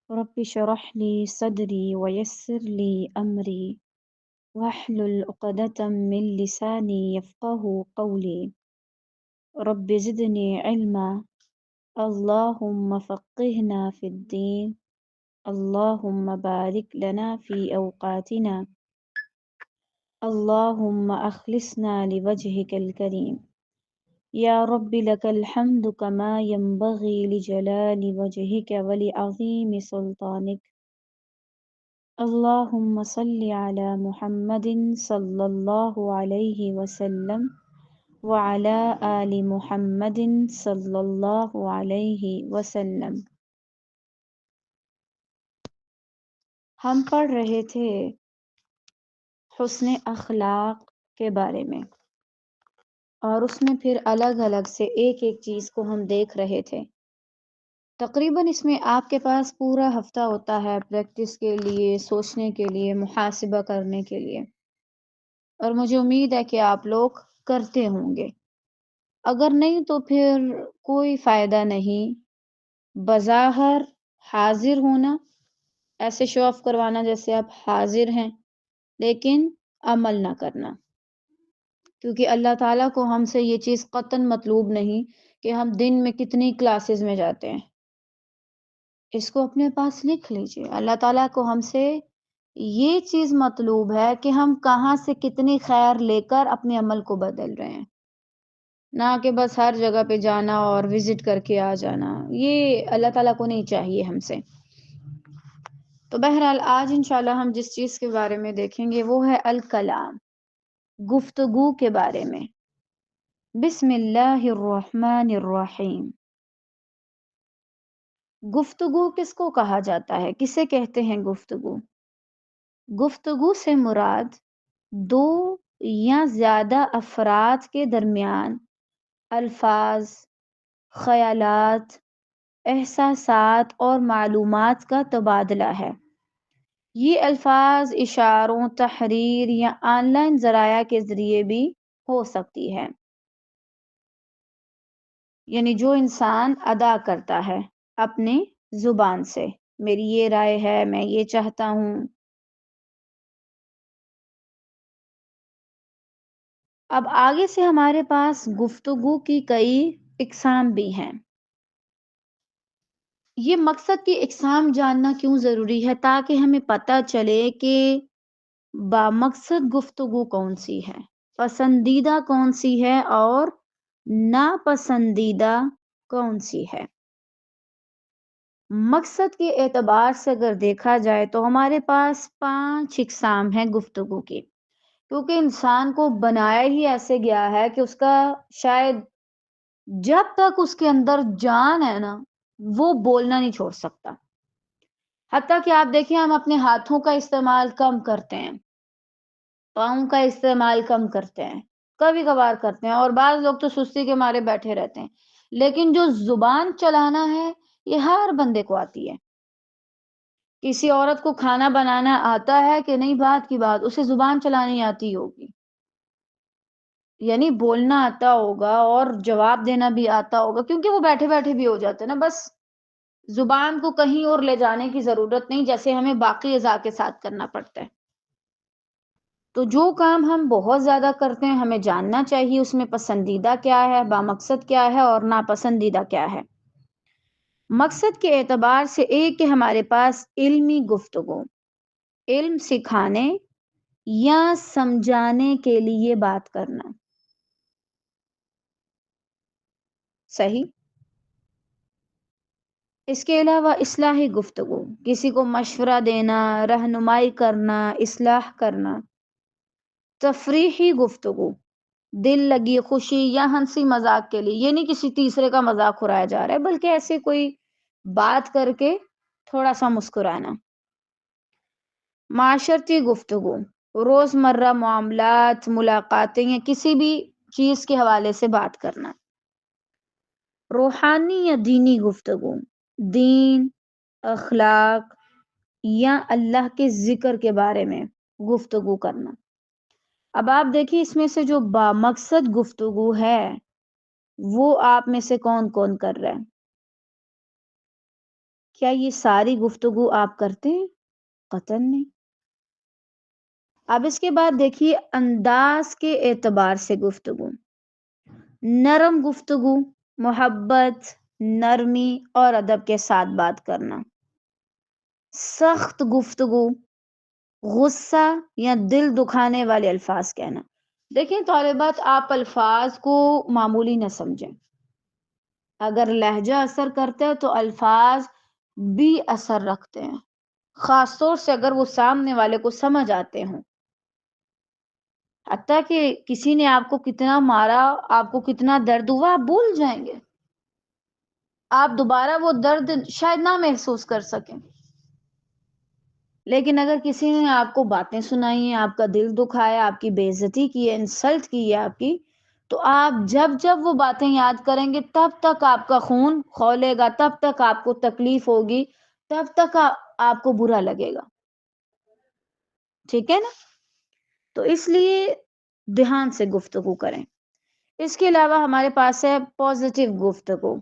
رب اشرح لي صدري ويسر لي أمري واحلل عقدة من لساني يفقه قولي رب زدني علما اللهم فقهنا في الدين اللهم بارك لنا في أوقاتنا اللهم أخلصنا لوجهك الكريم يا رب لك الحمد كما ينبغي لجلال وجهك ولعظيم سلطانك اللهم صل على محمد صلى الله عليه وسلم وعلى آل محمد صلى الله عليه وسلم۔ ہم پڑھ رہے تھے حسن اخلاق کے بارے میں، اور اس میں پھر الگ الگ سے ایک ایک چیز کو ہم دیکھ رہے تھے۔ تقریباً اس میں آپ کے پاس پورا ہفتہ ہوتا ہے پریکٹس کے لیے، سوچنے کے لیے، محاسبہ کرنے کے لیے، اور مجھے امید ہے کہ آپ لوگ کرتے ہوں گے۔ اگر نہیں تو پھر کوئی فائدہ نہیں۔ بظاہر حاضر ہونا، ایسے شو آف کروانا جیسے آپ حاضر ہیں، لیکن عمل نہ کرنا، کیونکہ اللہ تعالیٰ کو ہم سے یہ چیز قطعاً مطلوب نہیں کہ ہم دن میں کتنی کلاسز میں جاتے ہیں۔ اس کو اپنے پاس لکھ لیجئے، اللہ تعالیٰ کو ہم سے یہ چیز مطلوب ہے کہ ہم کہاں سے کتنی خیر لے کر اپنے عمل کو بدل رہے ہیں، نہ کہ بس ہر جگہ پہ جانا اور وزٹ کر کے آ جانا۔ یہ اللہ تعالیٰ کو نہیں چاہیے ہم سے۔ تو بہرحال آج انشاءاللہ ہم جس چیز کے بارے میں دیکھیں گے وہ ہے الکلام، گفتگو کے بارے میں۔ بسم اللہ الرحمن الرحیم۔ گفتگو کس کو کہا جاتا ہے؟ کسے کہتے ہیں گفتگو؟ گفتگو سے مراد دو یا زیادہ افراد کے درمیان الفاظ، خیالات، احساسات اور معلومات کا تبادلہ ہے۔ یہ الفاظ اشاروں، تحریر یا آن لائن ذرائع کے ذریعے بھی ہو سکتی ہے، یعنی جو انسان ادا کرتا ہے اپنی زبان سے، میری یہ رائے ہے، میں یہ چاہتا ہوں۔ اب آگے سے ہمارے پاس گفتگو کی کئی اقسام بھی ہیں۔ یہ مقصد کی اقسام جاننا کیوں ضروری ہے؟ تاکہ ہمیں پتہ چلے کہ بامقصد گفتگو کون سی ہے، پسندیدہ کون سی ہے اور ناپسندیدہ کون سی ہے۔ مقصد کے اعتبار سے اگر دیکھا جائے تو ہمارے پاس 5 اقسام ہیں گفتگو کی، کیونکہ انسان کو بنایا ہی ایسے گیا ہے کہ اس کا شاید جب تک اس کے اندر جان ہے نا، وہ بولنا نہیں چھوڑ سکتا۔ حتیٰ کہ آپ دیکھیں ہم اپنے ہاتھوں کا استعمال کم کرتے ہیں، پاؤں کا استعمال کم کرتے ہیں، کبھی کبھار کرتے ہیں، اور بعض لوگ تو سستی کے مارے بیٹھے رہتے ہیں، لیکن جو زبان چلانا ہے یہ ہر بندے کو آتی ہے۔ کسی عورت کو کھانا بنانا آتا ہے کہ نہیں بات کی بات، اسے زبان چلانی آتی ہوگی، یعنی بولنا آتا ہوگا اور جواب دینا بھی آتا ہوگا، کیونکہ وہ بیٹھے بیٹھے بھی ہو جاتے ہیں نا، بس زبان کو کہیں اور لے جانے کی ضرورت نہیں، جیسے ہمیں باقی اعضاء کے ساتھ کرنا پڑتا ہے۔ تو جو کام ہم بہت زیادہ کرتے ہیں ہمیں جاننا چاہیے اس میں پسندیدہ کیا ہے، بامقصد کیا ہے اور ناپسندیدہ کیا ہے۔ مقصد کے اعتبار سے ایک کہ ہمارے پاس علمی گفتگو، علم سکھانے یا سمجھانے کے لیے بات کرنا، صحیح۔ اس کے علاوہ اصلاحی گفتگو، کسی کو مشورہ دینا، رہنمائی کرنا، اصلاح کرنا۔ تفریحی گفتگو، دل لگی خوشی یا ہنسی مذاق کے لیے، یہ نہیں کسی تیسرے کا مذاق اڑایا جا رہا ہے، بلکہ ایسے کوئی بات کر کے تھوڑا سا مسکرانا۔ معاشرتی گفتگو، روزمرہ معاملات، ملاقاتیں یا کسی بھی چیز کے حوالے سے بات کرنا۔ روحانی یا دینی گفتگو، دین، اخلاق یا اللہ کے ذکر کے بارے میں گفتگو کرنا۔ اب آپ دیکھیے اس میں سے جو بامقصد گفتگو ہے وہ آپ میں سے کون کون کر رہا ہے؟ کیا یہ ساری گفتگو آپ کرتے ہیں؟ قطعاً نہیں۔ اب اس کے بعد دیکھیے انداز کے اعتبار سے گفتگو، نرم گفتگو، محبت، نرمی اور ادب کے ساتھ بات کرنا، سخت گفتگو، غصہ یا دل دکھانے والے الفاظ کہنا۔ دیکھیں طالبات، آپ الفاظ کو معمولی نہ سمجھیں، اگر لہجہ اثر کرتا ہے تو الفاظ بھی اثر رکھتے ہیں، خاص طور سے اگر وہ سامنے والے کو سمجھ آتے ہوں۔ حتیٰ کہ کسی نے آپ کو کتنا مارا، آپ کو کتنا درد ہوا، آپ بھول جائیں گے، آپ دوبارہ وہ درد شاید نہ محسوس کر سکیں۔ لیکن اگر کسی نے آپ کو باتیں سنائی ہیں، آپ کا دل دکھایا، آپ کی بے عزتی کی ہے، انسلٹ کی ہے آپ کی، تو آپ جب جب وہ باتیں یاد کریں گے تب تک آپ کا خون کھولے گا، تب تک آپ کو تکلیف ہوگی، تب تک آپ کو برا لگے گا، ٹھیک ہے نا؟ تو اس لیے دھیان سے گفتگو کریں۔ اس کے علاوہ ہمارے پاس ہے پازیٹیو گفتگو،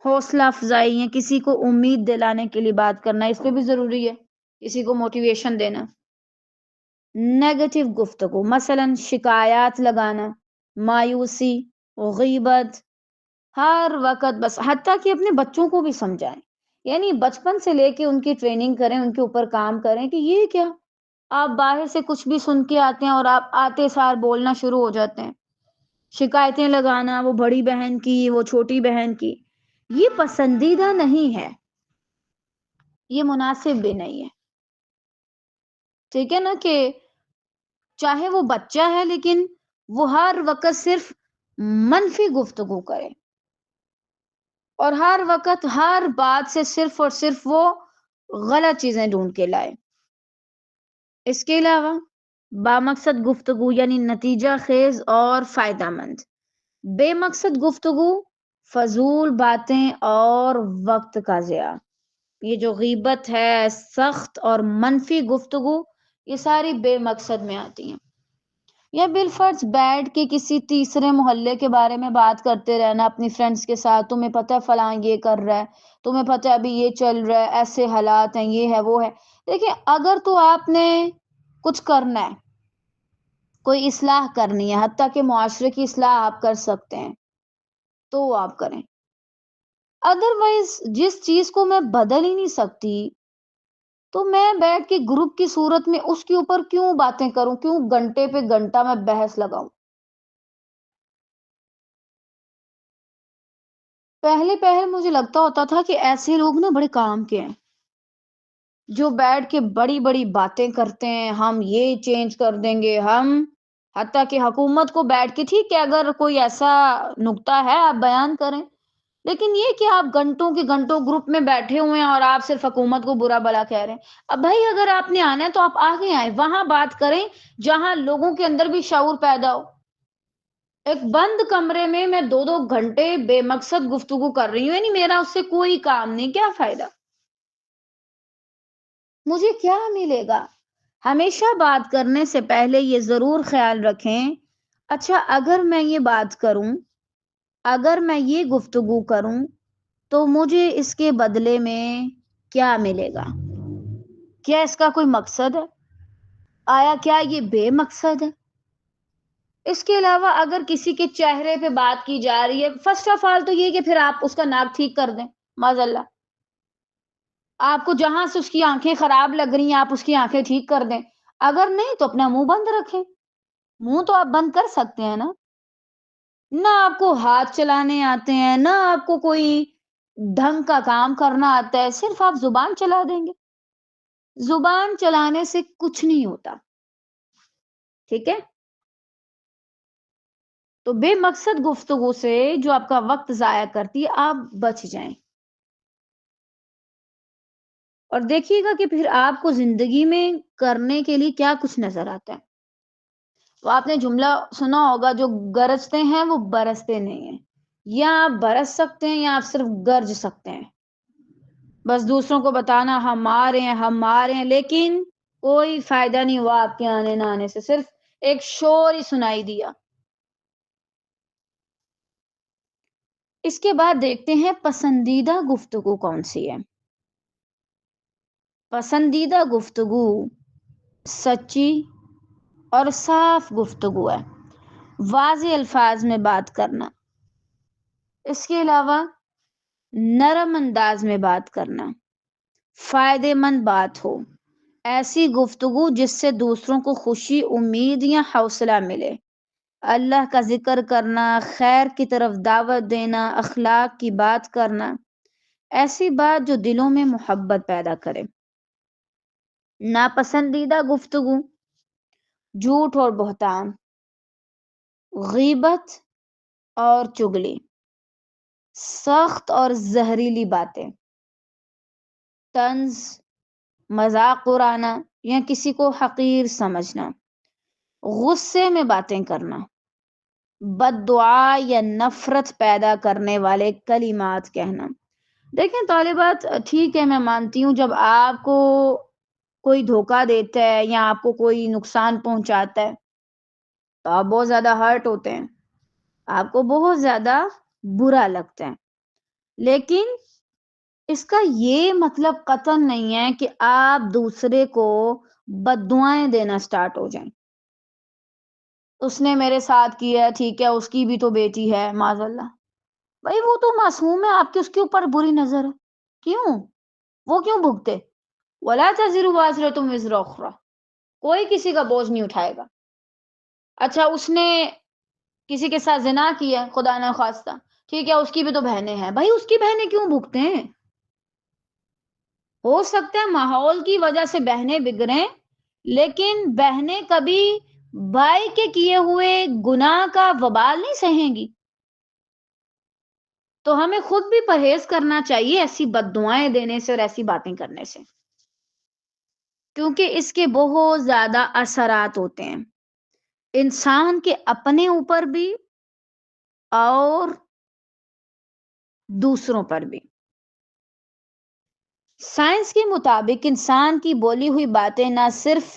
حوصلہ افزائی ہے، کسی کو امید دلانے کے لیے بات کرنا، اس پہ بھی ضروری ہے، کسی کو موٹیویشن دینا۔ نیگیٹو گفتگو، مثلا شکایات لگانا، مایوسی، غیبت، ہر وقت بس، حتیٰ کہ اپنے بچوں کو بھی سمجھائیں، یعنی بچپن سے لے کے ان کی ٹریننگ کریں، ان کے اوپر کام کریں کہ یہ کیا، آپ باہر سے کچھ بھی سن کے آتے ہیں اور آپ آتے سار بولنا شروع ہو جاتے ہیں، شکایتیں لگانا، وہ بڑی بہن کی، وہ چھوٹی بہن کی، یہ پسندیدہ نہیں ہے، یہ مناسب بھی نہیں ہے، ٹھیک ہے نا؟ کہ چاہے وہ بچہ ہے لیکن وہ ہر وقت صرف منفی گفتگو کرے اور ہر وقت ہر بات سے صرف اور صرف وہ غلط چیزیں ڈھونڈ کے لائے۔ اس کے علاوہ بامقصد گفتگو یعنی نتیجہ خیز اور فائدہ مند، بے مقصد گفتگو، فضول باتیں اور وقت کا ضیاع، یہ جو غیبت ہے، سخت اور منفی گفتگو، یہ ساری بے مقصد میں آتی ہیں۔ یا بالفرض بیٹھ کے کسی تیسرے محلے کے بارے میں بات کرتے رہنا اپنی فرینڈز کے ساتھ، تمہیں پتہ ہے فلاں یہ کر رہا ہے، تمہیں پتہ ہے ابھی یہ چل رہا ہے، ایسے حالات ہیں، یہ ہے وہ ہے۔ دیکھیں اگر تو آپ نے کچھ کرنا ہے، کوئی اصلاح کرنی ہے، حتیٰ کہ معاشرے کی اصلاح آپ کر سکتے ہیں تو وہ آپ کریں، ادروائز جس چیز کو میں بدل ہی نہیں سکتی تو میں بیٹھ کے گروپ کی صورت میں اس کے اوپر کیوں باتیں کروں، کیوں گھنٹے پہ گھنٹہ میں بحث لگاؤں۔ پہلے پہلے مجھے لگتا ہوتا تھا کہ ایسے لوگ نا بڑے کام کے ہیں جو بیٹھ کے بڑی بڑی باتیں کرتے ہیں، ہم یہ چینج کر دیں گے، ہم حتیٰ کہ حکومت کو بیٹھ کے، ٹھیک ہے اگر کوئی ایسا نکتہ ہے آپ بیان کریں، لیکن یہ کہ آپ گھنٹوں کے گھنٹوں گروپ میں بیٹھے ہوئے ہیں اور آپ صرف حکومت کو برا بھلا کہہ رہے ہیں۔ اب بھائی اگر آپ نے آنا ہے تو آپ آگے آئیں، وہاں بات کریں جہاں لوگوں کے اندر بھی شعور پیدا ہو۔ ایک بند کمرے میں دو دو گھنٹے بے مقصد گفتگو کر رہی ہوں، یعنی میرا اس سے کوئی کام نہیں، کیا فائدہ، مجھے کیا ملے گا؟ ہمیشہ بات کرنے سے پہلے یہ ضرور خیال رکھیں، اچھا اگر میں یہ بات کروں، اگر میں یہ گفتگو کروں تو مجھے اس کے بدلے میں کیا ملے گا؟ کیا اس کا کوئی مقصد ہے؟ آیا کیا یہ بے مقصد ہے؟ اس کے علاوہ اگر کسی کے چہرے پہ بات کی جا رہی ہے، فرسٹ آف آل تو یہ کہ پھر آپ اس کا ناک ٹھیک کر دیں، معاذ اللہ، آپ کو جہاں سے اس کی آنکھیں خراب لگ رہی ہیں آپ اس کی آنکھیں ٹھیک کر دیں، اگر نہیں تو اپنا منہ بند رکھیں، منہ تو آپ بند کر سکتے ہیں نا، نہ آپ کو ہاتھ چلانے آتے ہیں، نہ آپ کو کوئی ڈھنگ کا کام کرنا آتا ہے، صرف آپ زبان چلا دیں گے، زبان چلانے سے کچھ نہیں ہوتا، ٹھیک ہے؟ تو بے مقصد گفتگو سے جو آپ کا وقت ضائع کرتی ہے آپ بچ جائیں، اور دیکھیے گا کہ پھر آپ کو زندگی میں کرنے کے لیے کیا کچھ نظر آتا ہے۔ تو آپ نے جملہ سنا ہوگا، جو گرجتے ہیں وہ برستے نہیں ہیں، یا آپ برس سکتے ہیں یا آپ صرف گرج سکتے ہیں، بس دوسروں کو بتانا ہم آ رہے ہیں ہم آ رہے ہیں، لیکن کوئی فائدہ نہیں ہوا آپ کے آنے نہ آنے سے، صرف ایک شور ہی سنائی دیا۔ اس کے بعد دیکھتے ہیں پسندیدہ گفتگو کون سی ہے۔ پسندیدہ گفتگو سچی اور صاف گفتگو ہے، واضح الفاظ میں بات کرنا، اس کے علاوہ نرم انداز میں بات کرنا، فائدے مند بات ہو، ایسی گفتگو جس سے دوسروں کو خوشی، امید یا حوصلہ ملے، اللہ کا ذکر کرنا، خیر کی طرف دعوت دینا، اخلاق کی بات کرنا، ایسی بات جو دلوں میں محبت پیدا کرے۔ ناپسندیدہ گفتگو جھوٹ اور بہتان، غیبت اور چگلی، سخت اور زہریلی باتیں، طنز، مذاق اڑانا یا کسی کو حقیر سمجھنا، غصے میں باتیں کرنا، بد دعا یا نفرت پیدا کرنے والے کلمات کہنا۔ دیکھیں طالبات، ٹھیک ہے میں مانتی ہوں جب آپ کو کوئی دھوکہ دیتا ہے یا آپ کو کوئی نقصان پہنچاتا ہے تو آپ بہت زیادہ ہرٹ ہوتے ہیں، آپ کو بہت زیادہ برا لگتا ہے، لیکن اس کا یہ مطلب قطعاً نہیں ہے کہ آپ دوسرے کو بد دعائیں دینا سٹارٹ ہو جائیں۔ اس نے میرے ساتھ کیا، ٹھیک ہے اس کی بھی تو بیٹی ہے، معاذ اللہ، بھائی وہ تو معصوم ہے، آپ کی اس کے اوپر بری نظر ہے، کیوں؟ وہ کیوں بھگتے؟ وَلَا تَزِرُ وَازِرَةٌ وِزْرَ أُخْرَىٰ، کوئی کسی کا بوجھ نہیں اٹھائے گا۔ اچھا اس نے کسی کے ساتھ زنا کیا، خدا نہ خواستہ، ٹھیک ہے اس کی بھی تو بہنیں ہیں، بھائی اس کی بہنیں کیوں بھگتے ہیں؟ ہو سکتا ہے ماحول کی وجہ سے بہنیں بگڑیں، لیکن بہنیں کبھی بھائی کے کیے ہوئے گناہ کا وبال نہیں سہیں گی۔ تو ہمیں خود بھی پرہیز کرنا چاہیے ایسی بد دعائیں دینے سے اور ایسی باتیں کرنے سے، کیونکہ اس کے بہت زیادہ اثرات ہوتے ہیں انسان کے اپنے اوپر بھی اور دوسروں پر بھی۔ سائنس کے مطابق انسان کی بولی ہوئی باتیں نہ صرف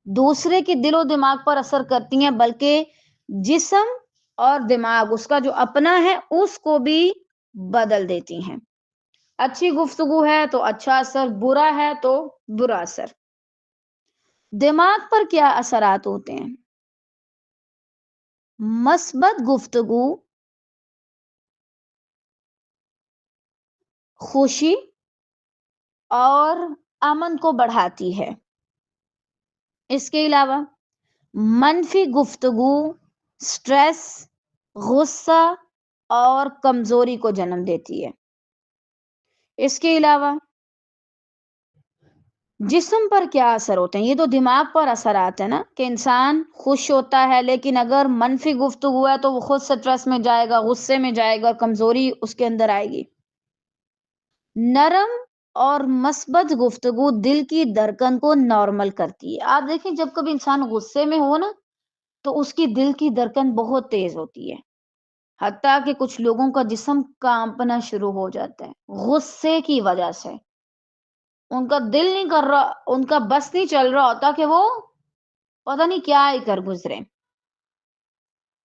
دوسرے کے دل و دماغ پر اثر کرتی ہیں بلکہ جسم اور دماغ اس کا جو اپنا ہے اس کو بھی بدل دیتی ہیں۔ اچھی گفتگو ہے تو اچھا اثر، برا ہے تو برا اثر۔ دماغ پر کیا اثرات ہوتے ہیں؟ مثبت گفتگو خوشی اور امن کو بڑھاتی ہے، اس کے علاوہ منفی گفتگو سٹریس، غصہ اور کمزوری کو جنم دیتی ہے۔ اس کے علاوہ جسم پر کیا اثر ہوتے ہیں؟ یہ تو دماغ پر اثرات ہیں نا، کہ انسان خوش ہوتا ہے لیکن اگر منفی گفتگو ہے تو وہ خود سٹریس میں جائے گا، غصے میں جائے گا اور کمزوری اس کے اندر آئے گی۔ نرم اور مثبت گفتگو دل کی دھڑکن کو نارمل کرتی ہے۔ آپ دیکھیں جب کبھی انسان غصے میں ہو نا تو اس کی دل کی دھڑکن بہت تیز ہوتی ہے، حتیٰ کہ کچھ لوگوں کا جسم کانپنا شروع ہو جاتا ہے غصے کی وجہ سے۔ ان کا دل نہیں کر رہا، ان کا بس نہیں چل رہا ہوتا کہ وہ پتہ نہیں کیا ہی کر گزرے۔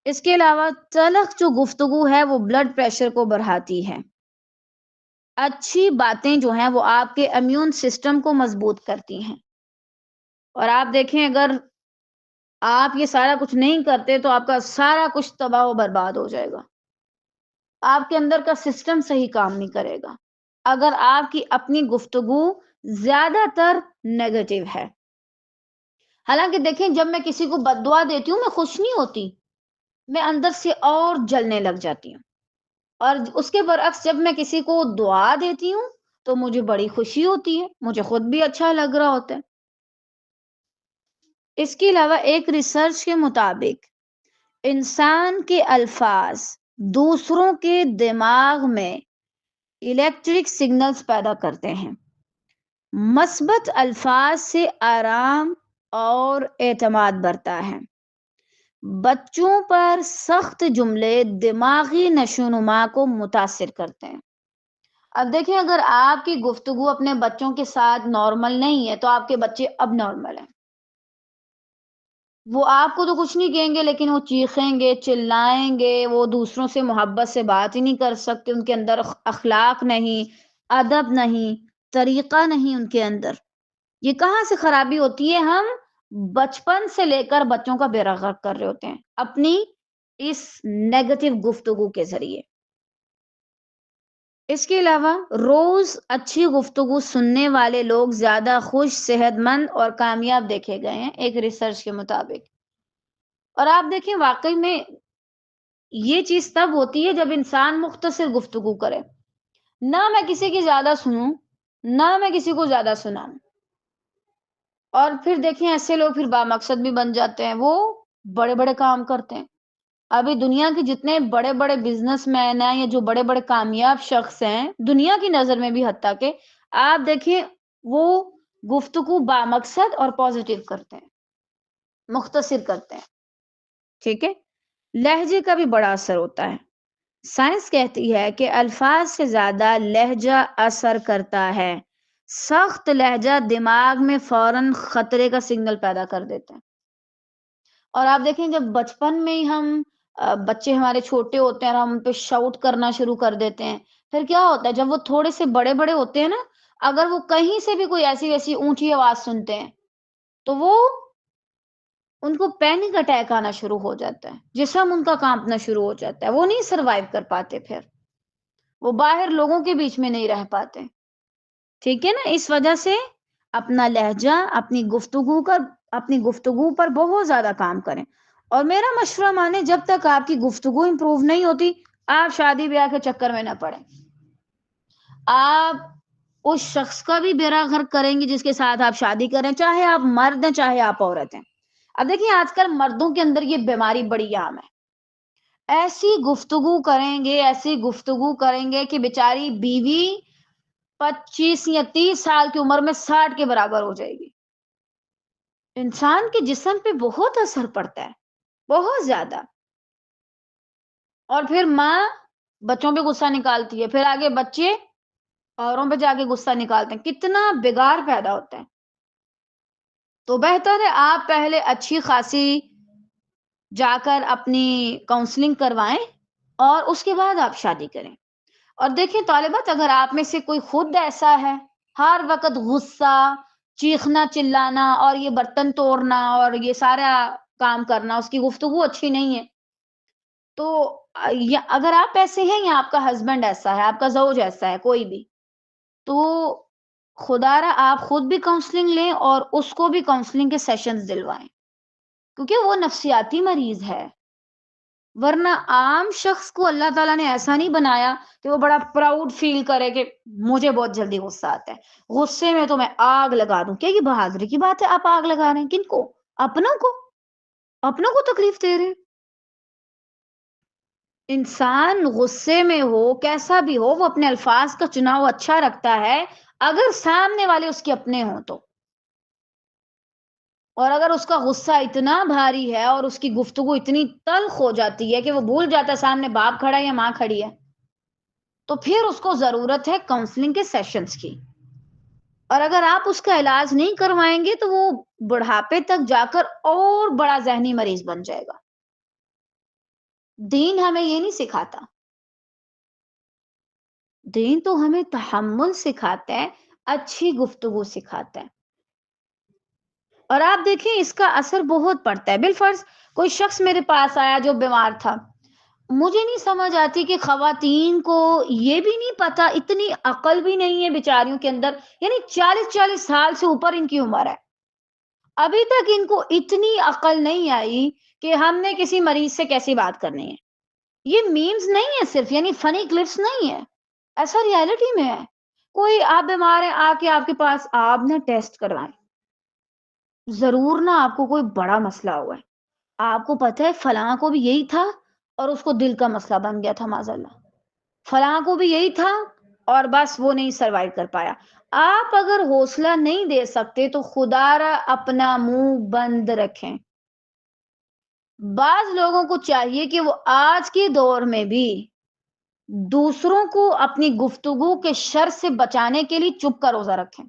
اس کے علاوہ تلخ جو گفتگو ہے وہ بلڈ پریشر کو بڑھاتی ہے۔ اچھی باتیں جو ہیں وہ آپ کے امیون سسٹم کو مضبوط کرتی ہیں، اور آپ دیکھیں اگر آپ یہ سارا کچھ نہیں کرتے تو آپ کا سارا کچھ تباہ و برباد ہو جائے گا، آپ کے اندر کا سسٹم صحیح کام نہیں کرے گا اگر آپ کی اپنی گفتگو زیادہ تر نیگیٹو ہے۔ حالانکہ دیکھیں جب میں کسی کو بد دعا دیتی ہوں میں خوش نہیں ہوتی، میں اندر سے اور جلنے لگ جاتی ہوں، اور اس کے برعکس جب میں کسی کو دعا دیتی ہوں تو مجھے بڑی خوشی ہوتی ہے، مجھے خود بھی اچھا لگ رہا ہوتا ہے۔ اس کے علاوہ ایک ریسرچ کے مطابق انسان کے الفاظ دوسروں کے دماغ میں الیکٹرک سگنلز پیدا کرتے ہیں۔ مثبت الفاظ سے آرام اور اعتماد بڑھتا ہے۔ بچوں پر سخت جملے دماغی نشو و نما کو متاثر کرتے ہیں۔ اب دیکھیں اگر آپ کی گفتگو اپنے بچوں کے ساتھ نارمل نہیں ہے تو آپ کے بچے اب نارمل ہیں۔ وہ آپ کو تو کچھ نہیں کہیں گے، لیکن وہ چیخیں گے، چلائیں گے، وہ دوسروں سے محبت سے بات ہی نہیں کر سکتے، ان کے اندر اخلاق نہیں، ادب نہیں، طریقہ نہیں ان کے اندر۔ یہ کہاں سے خرابی ہوتی ہے؟ ہم بچپن سے لے کر بچوں کا بیڑا غرق کر رہے ہوتے ہیں اپنی اس نیگیٹو گفتگو کے ذریعے۔ اس کے علاوہ روز اچھی گفتگو سننے والے لوگ زیادہ خوش، صحت مند اور کامیاب دیکھے گئے ہیں ایک ریسرچ کے مطابق۔ اور آپ دیکھیں واقعی میں یہ چیز تب ہوتی ہے جب انسان مختصر گفتگو کرے، نہ میں کسی کی زیادہ سنوں، نہ میں کسی کو زیادہ سناؤں۔ اور پھر دیکھیں ایسے لوگ پھر بامقصد بھی بن جاتے ہیں، وہ بڑے بڑے کام کرتے ہیں۔ ابھی دنیا کے جتنے بڑے بڑے بزنس مین ہیں یا جو بڑے بڑے کامیاب شخص ہیں دنیا کی نظر میں بھی، حتیٰ کہ آپ دیکھیں وہ گفتگو بامقصد اور پازیٹیو کرتے ہیں، مختصر کرتے ہیں، ٹھیک ہے۔ لہجے کا بھی بڑا اثر ہوتا ہے۔ سائنس کہتی ہے کہ الفاظ سے زیادہ لہجہ اثر کرتا ہے۔ سخت لہجہ دماغ میں فوراً خطرے کا سگنل پیدا کر دیتا ہے۔ اور آپ دیکھیں جب بچپن میں ہی ہم بچے ہمارے چھوٹے ہوتے ہیں اور ہم ان پہ شاؤٹ کرنا شروع کر دیتے ہیں، پھر کیا ہوتا ہے جب وہ تھوڑے سے بڑے بڑے ہوتے ہیں نا، اگر وہ کہیں سے بھی کوئی ایسی ویسی اونچی آواز سنتے ہیں تو وہ ان کو پینک اٹیک آنا شروع ہو جاتا ہے، جسم ان کا کانپنا شروع ہو جاتا ہے، وہ نہیں سروائیو کر پاتے، پھر وہ باہر لوگوں کے بیچ میں نہیں رہ پاتے، ٹھیک ہے نا۔ اس وجہ سے اپنا لہجہ، اپنی گفتگو پر بہت زیادہ کام کریں۔ اور میرا مشورہ مانیں، جب تک آپ کی گفتگو امپروو نہیں ہوتی، آپ شادی بیاہ کے چکر میں نہ پڑیں۔ آپ اس شخص کا بھی بیڑا غرق کریں گے جس کے ساتھ آپ شادی کریں، چاہے آپ مرد ہیں چاہے آپ عورت ہیں۔ اب دیکھیں آج کل مردوں کے اندر یہ بیماری بڑی عام ہے، ایسی گفتگو کریں گے، ایسی گفتگو کریں گے کہ بیچاری بیوی 25 یا 30 سال کی عمر میں 60 کے برابر ہو جائے گی۔ انسان کے جسم پہ بہت اثر پڑتا ہے، بہت زیادہ۔ اور پھر ماں بچوں پہ غصہ نکالتی ہے، پھر آگے بچے اوروں پہ جا کے غصہ نکالتے ہیں، کتنا بگاڑ پیدا ہوتا ہے۔ تو بہتر ہے آپ پہلے اچھی خاصی جا کر اپنی کاؤنسلنگ کروائیں اور اس کے بعد آپ شادی کریں۔ اور دیکھیں طالبات، اگر آپ میں سے کوئی خود ایسا ہے، ہر وقت غصہ، چیخنا چلانا اور یہ برتن توڑنا اور یہ سارا کام کرنا، اس کی گفتگو اچھی نہیں ہے، تو اگر آپ ایسے ہیں یا آپ کا ہسبینڈ ایسا ہے، آپ کا زوج ایسا ہے، کوئی بھی، تو خدا را آپ خود بھی کاؤنسلنگ لیں اور اس کو بھی کاؤنسلنگ کے سیشنز دلوائیں، کیونکہ وہ نفسیاتی مریض ہے۔ ورنہ عام شخص کو اللہ تعالیٰ نے ایسا نہیں بنایا کہ وہ بڑا پراؤڈ فیل کرے کہ مجھے بہت جلدی غصہ آتا ہے، غصے میں تو میں آگ لگا دوں۔ کیا یہ بہادری کی بات ہے؟ آپ آگ لگا رہے ہیں کن کو؟ اپنوں کو، اپنوں کو تکلیف دے رہے ہیں۔ انسان غصے میں ہو، کیسا بھی ہو، وہ اپنے الفاظ کا چناؤ اچھا رکھتا ہے اگر سامنے والے اس کے اپنے ہوں تو۔ اور اگر اس کا غصہ اتنا بھاری ہے اور اس کی گفتگو اتنی تلخ ہو جاتی ہے کہ وہ بھول جاتا ہے سامنے باپ کھڑا ہے یا ماں کھڑی ہے، تو پھر اس کو ضرورت ہے کاؤنسلنگ کے سیشنز کی۔ اور اگر آپ اس کا علاج نہیں کروائیں گے تو وہ بڑھاپے تک جا کر اور بڑا ذہنی مریض بن جائے گا۔ دین ہمیں یہ نہیں سکھاتا، دین تو ہمیں تحمل سکھاتا ہے، اچھی گفتگو سکھاتا ہے۔ اور آپ دیکھیں اس کا اثر بہت پڑتا ہے۔ بالفرض کوئی شخص میرے پاس آیا جو بیمار تھا، مجھے نہیں سمجھ آتی کہ خواتین کو یہ بھی نہیں پتا، اتنی عقل بھی نہیں ہے بیچاریوں کے اندر، یعنی 40 سال سے اوپر ان کی عمر ہے، ابھی تک ان کو اتنی عقل نہیں آئی کہ ہم نے کسی مریض سے کیسی بات کرنی ہے۔ یہ میمز نہیں ہے صرف، یعنی فنی کلپس نہیں ہے، ایسا ریالٹی میں ہے۔ کوئی آپ بیمار ہیں، آ کے آپ کے پاس، آپ نے ٹیسٹ کروائیں، ضرور نہ آپ کو کوئی بڑا مسئلہ ہوا ہے، آپ کو پتہ ہے فلاں کو بھی یہی تھا اور اس کو دل کا مسئلہ بن گیا تھا، معاذ اللہ، فلاں کو بھی یہی تھا اور بس وہ نہیں سروائیو کر پایا۔ آپ اگر حوصلہ نہیں دے سکتے تو خدا را اپنا منہ بند رکھیں۔ بعض لوگوں کو چاہیے کہ وہ آج کے دور میں بھی دوسروں کو اپنی گفتگو کے شر سے بچانے کے لیے چپ کا روزہ رکھیں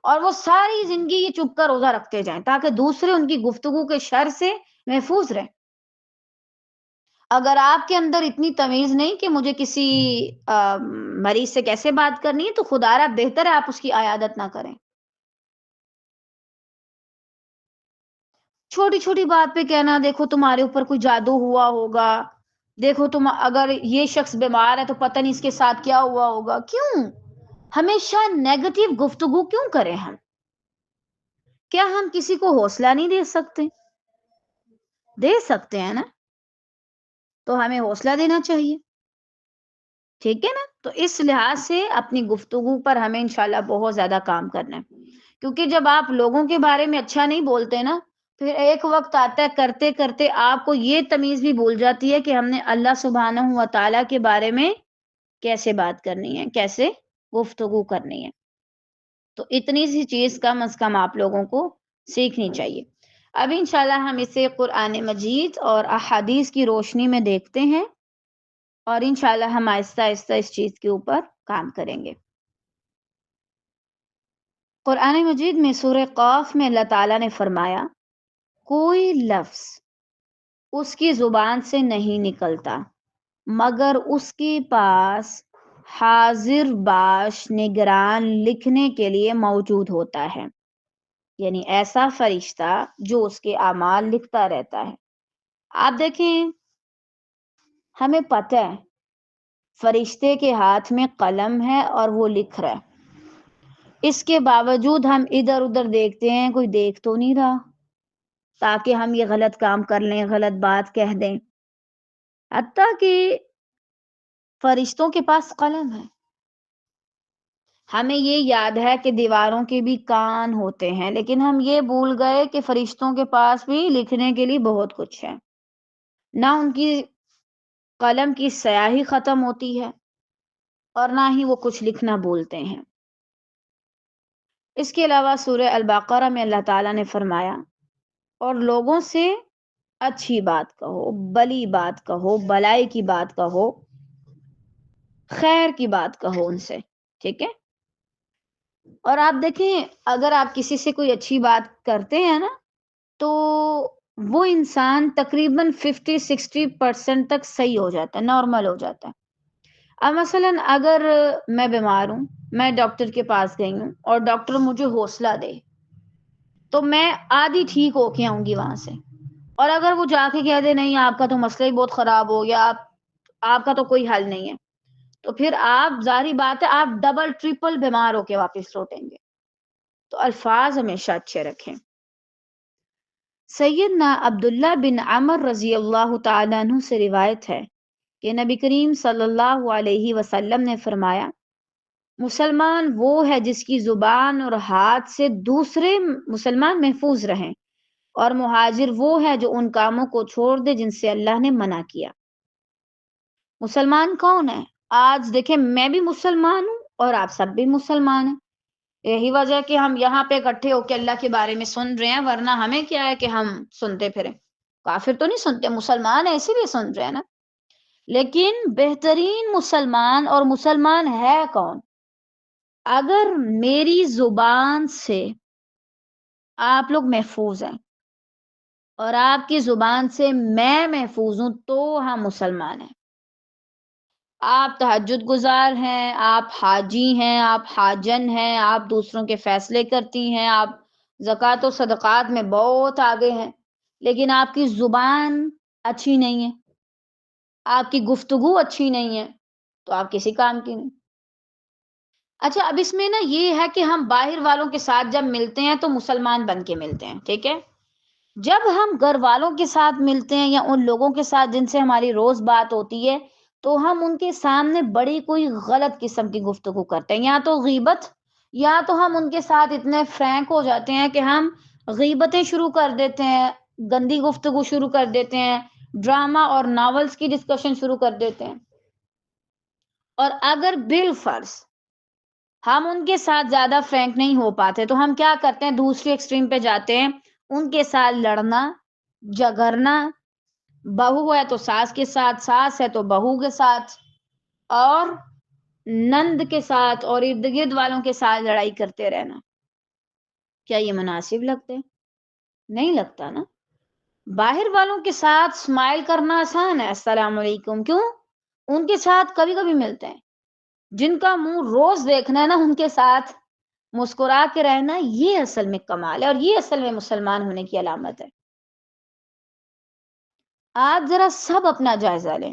اور وہ ساری زندگی یہ چپ کر روزہ رکھتے جائیں تاکہ دوسرے ان کی گفتگو کے شر سے محفوظ رہیں۔ اگر آپ کے اندر اتنی تمیز نہیں کہ مجھے کسی مریض سے کیسے بات کرنی ہے، تو خدا را بہتر ہے آپ اس کی عیادت نہ کریں۔ چھوٹی چھوٹی بات پہ کہنا دیکھو تمہارے اوپر کوئی جادو ہوا ہوگا، دیکھو تم اگر یہ شخص بیمار ہے تو پتہ نہیں اس کے ساتھ کیا ہوا ہوگا، کیوں ہمیشہ نیگیٹو گفتگو کیوں کریں ہم؟ کیا ہم کسی کو حوصلہ نہیں دے سکتے؟ دے سکتے ہیں نا، تو ہمیں حوصلہ دینا چاہیے، ٹھیک ہے نا؟ تو اس لحاظ سے اپنی گفتگو پر ہمیں انشاءاللہ بہت زیادہ کام کرنا ہے، کیونکہ جب آپ لوگوں کے بارے میں اچھا نہیں بولتے نا، پھر ایک وقت آتا ہے کرتے کرتے آپ کو یہ تمیز بھی بھول جاتی ہے کہ ہم نے اللہ سبحانہ و تعالیٰ کے بارے میں کیسے بات کرنی ہے، کیسے گفتگو کرنی ہے۔ تو اتنی سی چیز کم از کم آپ لوگوں کو سیکھنی چاہیے۔ اب انشاءاللہ ہم اسے قرآن مجید اور احادیث کی روشنی میں دیکھتے ہیں، اور انشاءاللہ ہم آہستہ آہستہ اس چیز کے اوپر کام کریں گے۔ قرآن مجید میں سورہ قاف میں اللہ تعالیٰ نے فرمایا، کوئی لفظ اس کی زبان سے نہیں نکلتا مگر اس کے پاس حاضر باش نگران لکھنے کے لیے موجود ہوتا ہے، یعنی ایسا فرشتہ جو اس کے اعمال لکھتا رہتا ہے۔ آپ دیکھیں، ہمیں پتہ ہے فرشتے کے ہاتھ میں قلم ہے اور وہ لکھ رہا ہے، اس کے باوجود ہم ادھر ادھر دیکھتے ہیں کوئی دیکھ تو نہیں رہا، تاکہ ہم یہ غلط کام کر لیں، غلط بات کہہ دیں۔ حتیٰ کہ فرشتوں کے پاس قلم ہے، ہمیں یہ یاد ہے کہ دیواروں کے بھی کان ہوتے ہیں، لیکن ہم یہ بھول گئے کہ فرشتوں کے پاس بھی لکھنے کے لیے بہت کچھ ہے، نہ ان کی قلم کی سیاہی ختم ہوتی ہے اور نہ ہی وہ کچھ لکھنا بولتے ہیں۔ اس کے علاوہ سورہ البقرہ میں اللہ تعالیٰ نے فرمایا، اور لوگوں سے اچھی بات کہو، بلی بات کہو، بلائی کی بات کہو، خیر کی بات کہو ان سے، ٹھیک ہے؟ اور آپ دیکھیں اگر آپ کسی سے کوئی اچھی بات کرتے ہیں نا، تو وہ انسان تقریباً 50-60% تک صحیح ہو جاتا ہے، نارمل ہو جاتا ہے۔ اب مثلاً اگر میں بیمار ہوں، میں ڈاکٹر کے پاس گئی ہوں اور ڈاکٹر مجھے حوصلہ دے، تو میں آدھی ٹھیک ہو کے آؤں گی وہاں سے۔ اور اگر وہ جا کے کہہ دے نہیں آپ کا تو مسئلہ ہی بہت خراب ہو گیا، آپ کا تو کوئی حل نہیں ہے، تو پھر آپ ظاہری بات ہے آپ ڈبل ٹریپل بیمار ہو کے واپس لوٹیں گے۔ تو الفاظ ہمیشہ اچھے رکھیں۔ سیدنا عبداللہ بن عمر رضی اللہ تعالیٰ عنہ سے روایت ہے کہ نبی کریم صلی اللہ علیہ وسلم نے فرمایا، مسلمان وہ ہے جس کی زبان اور ہاتھ سے دوسرے مسلمان محفوظ رہیں، اور مہاجر وہ ہے جو ان کاموں کو چھوڑ دے جن سے اللہ نے منع کیا۔ مسلمان کون ہے؟ آج دیکھیں میں بھی مسلمان ہوں اور آپ سب بھی مسلمان ہیں، یہی وجہ کہ ہم یہاں پہ اکٹھے ہو کے اللہ کے بارے میں سن رہے ہیں، ورنہ ہمیں کیا ہے کہ ہم سنتے پھریں، کافر تو نہیں سنتے، مسلمان ہے اسی لیے سن رہے ہیں نا۔ لیکن بہترین مسلمان، اور مسلمان ہے کون؟ اگر میری زبان سے آپ لوگ محفوظ ہیں اور آپ کی زبان سے میں محفوظ ہوں تو ہم مسلمان ہیں۔ آپ تہجد گزار ہیں، آپ حاجی ہیں، آپ حاجن ہیں، آپ دوسروں کے فیصلے کرتی ہیں، آپ زکوٰۃ و صدقات میں بہت آگے ہیں، لیکن آپ کی زبان اچھی نہیں ہے، آپ کی گفتگو اچھی نہیں ہے، تو آپ کسی کام کی نہیں۔ اچھا اب اس میں نا یہ ہے کہ ہم باہر والوں کے ساتھ جب ملتے ہیں تو مسلمان بن کے ملتے ہیں، ٹھیک ہے؟ جب ہم گھر والوں کے ساتھ ملتے ہیں یا ان لوگوں کے ساتھ جن سے ہماری روز بات ہوتی ہے، تو ہم ان کے سامنے بڑی کوئی غلط قسم کی گفتگو کرتے ہیں، یا تو غیبت، یا تو ہم ان کے ساتھ اتنے فرینک ہو جاتے ہیں کہ ہم غیبتیں شروع کر دیتے ہیں، گندی گفتگو شروع کر دیتے ہیں، ڈرامہ اور ناولز کی ڈسکشن شروع کر دیتے ہیں۔ اور اگر بالفرض ہم ان کے ساتھ زیادہ فرینک نہیں ہو پاتے تو ہم کیا کرتے ہیں؟ دوسری ایکسٹریم پہ جاتے ہیں، ان کے ساتھ لڑنا، جھگڑنا، بہو ہے تو ساس کے ساتھ، ساس ہے تو بہو کے ساتھ، اور نند کے ساتھ اور ارد گرد والوں کے ساتھ لڑائی کرتے رہنا۔ کیا یہ مناسب لگتے؟ نہیں لگتا نا۔ باہر والوں کے ساتھ اسمائل کرنا آسان ہے، السلام علیکم، کیوں؟ ان کے ساتھ کبھی کبھی ملتے ہیں۔ جن کا منہ روز دیکھنا ہے نا، ان کے ساتھ مسکرا کے رہنا، یہ اصل میں کمال ہے اور یہ اصل میں مسلمان ہونے کی علامت ہے۔ آپ ذرا سب اپنا جائزہ لیں۔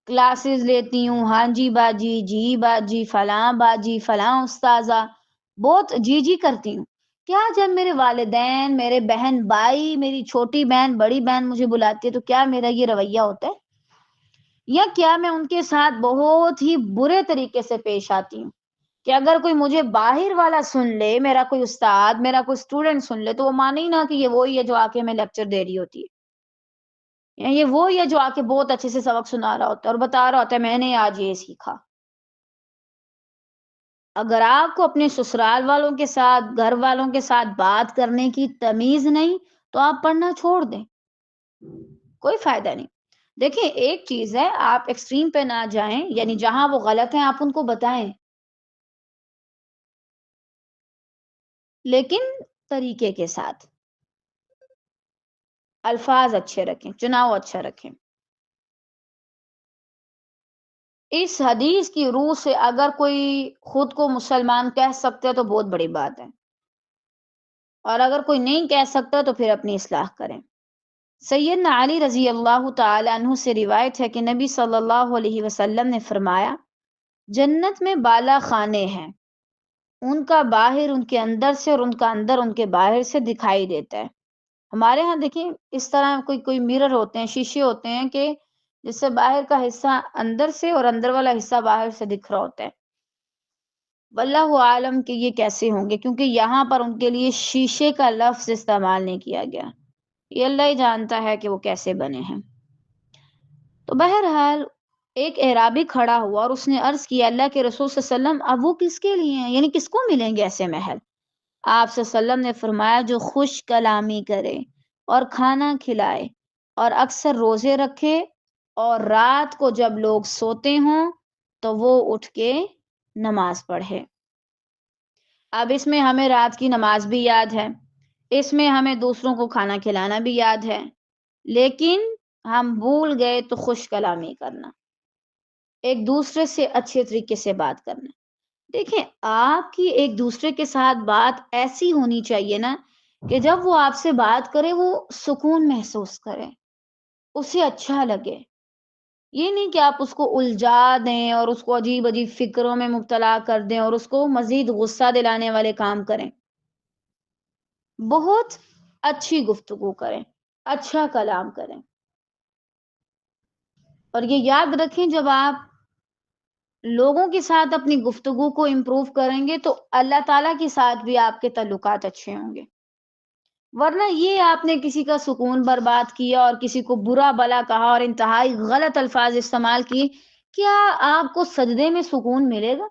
کلاسز لیتی ہوں، ہاں جی باجی، فلاں باجی، فلاں استاذہ، بہت جی کرتی ہوں۔ کیا جب میرے والدین، میرے بہن بھائی، میری چھوٹی بہن، بڑی بہن مجھے بلاتی ہے تو کیا میرا یہ رویہ ہوتا ہے؟ یا کیا میں ان کے ساتھ بہت ہی برے طریقے سے پیش آتی ہوں کہ اگر کوئی مجھے باہر والا سن لے، میرا کوئی استاد، میرا کوئی اسٹوڈنٹ سن لے، تو وہ مانے ہی نہ کہ یہ وہی ہے جو آ کے میں لیکچر دے رہی ہوتی ہے، یا یہ وہی ہے جو آ کے بہت اچھے سے سبق سنا رہا ہوتا ہے اور بتا رہا ہوتا ہے میں نے آج یہ سیکھا۔ اگر آپ کو اپنے سسرال والوں کے ساتھ، گھر والوں کے ساتھ بات کرنے کی تمیز نہیں تو آپ پڑھنا چھوڑ دیں، کوئی فائدہ نہیں۔ دیکھیں، ایک چیز ہے، آپ ایکسٹریم پہ نہ جائیں، یعنی جہاں وہ غلط ہیں آپ ان کو بتائیں، لیکن طریقے کے ساتھ، الفاظ اچھے رکھیں، چناؤ اچھا رکھیں۔ اس حدیث کی روح سے اگر کوئی خود کو مسلمان کہہ سکتے ہے تو بہت بڑی بات ہے، اور اگر کوئی نہیں کہہ سکتا تو پھر اپنی اصلاح کریں۔ سیدنا علی رضی اللہ تعالی عنہ سے روایت ہے کہ نبی صلی اللہ علیہ وسلم نے فرمایا، جنت میں بالا خانے ہیں، ان کا باہر ان کے اندر سے اور ان کا اندر ان کے باہر سے دکھائی دیتا ہے۔ ہمارے ہاں دیکھیں اس طرح کوئی مرر ہوتے ہیں، شیشے ہوتے ہیں کہ جس سے باہر کا حصہ اندر سے اور اندر والا حصہ باہر سے دکھ رہا ہوتا ہے۔ واللہ عالم کہ یہ کیسے ہوں گے، کیونکہ یہاں پر ان کے لیے شیشے کا لفظ استعمال نہیں کیا گیا، یہ اللہ ہی جانتا ہے کہ وہ کیسے بنے ہیں۔ تو بہرحال ایک اعرابی کھڑا ہوا اور اس نے عرض کیا، اللہ کے رسول صلی اللہ علیہ وسلم، اب وہ کس کے لیے ہیں، یعنی کس کو ملیں گے ایسے محل؟ آپ صلی اللہ علیہ وسلم نے فرمایا، جو خوش کلامی کرے اور کھانا کھلائے اور اکثر روزے رکھے اور رات کو جب لوگ سوتے ہوں تو وہ اٹھ کے نماز پڑھے۔ اب اس میں ہمیں رات کی نماز بھی یاد ہے، اس میں ہمیں دوسروں کو کھانا کھلانا بھی یاد ہے، لیکن ہم بھول گئے تو خوش کلامی کرنا، ایک دوسرے سے اچھے طریقے سے بات کرنا۔ دیکھیں، آپ کی ایک دوسرے کے ساتھ بات ایسی ہونی چاہیے نا کہ جب وہ آپ سے بات کرے وہ سکون محسوس کرے، اسے اچھا لگے۔ یہ نہیں کہ آپ اس کو الجھا دیں اور اس کو عجیب عجیب فکروں میں مبتلا کر دیں اور اس کو مزید غصہ دلانے والے کام کریں۔ بہت اچھی گفتگو کریں، اچھا کلام کریں، اور یہ یاد رکھیں جب آپ لوگوں کے ساتھ اپنی گفتگو کو امپروو کریں گے تو اللہ تعالیٰ کے ساتھ بھی آپ کے تعلقات اچھے ہوں گے۔ ورنہ یہ آپ نے کسی کا سکون برباد کیا اور کسی کو برا بلا کہا اور انتہائی غلط الفاظ استعمال کیے، کیا آپ کو سجدے میں سکون ملے گا؟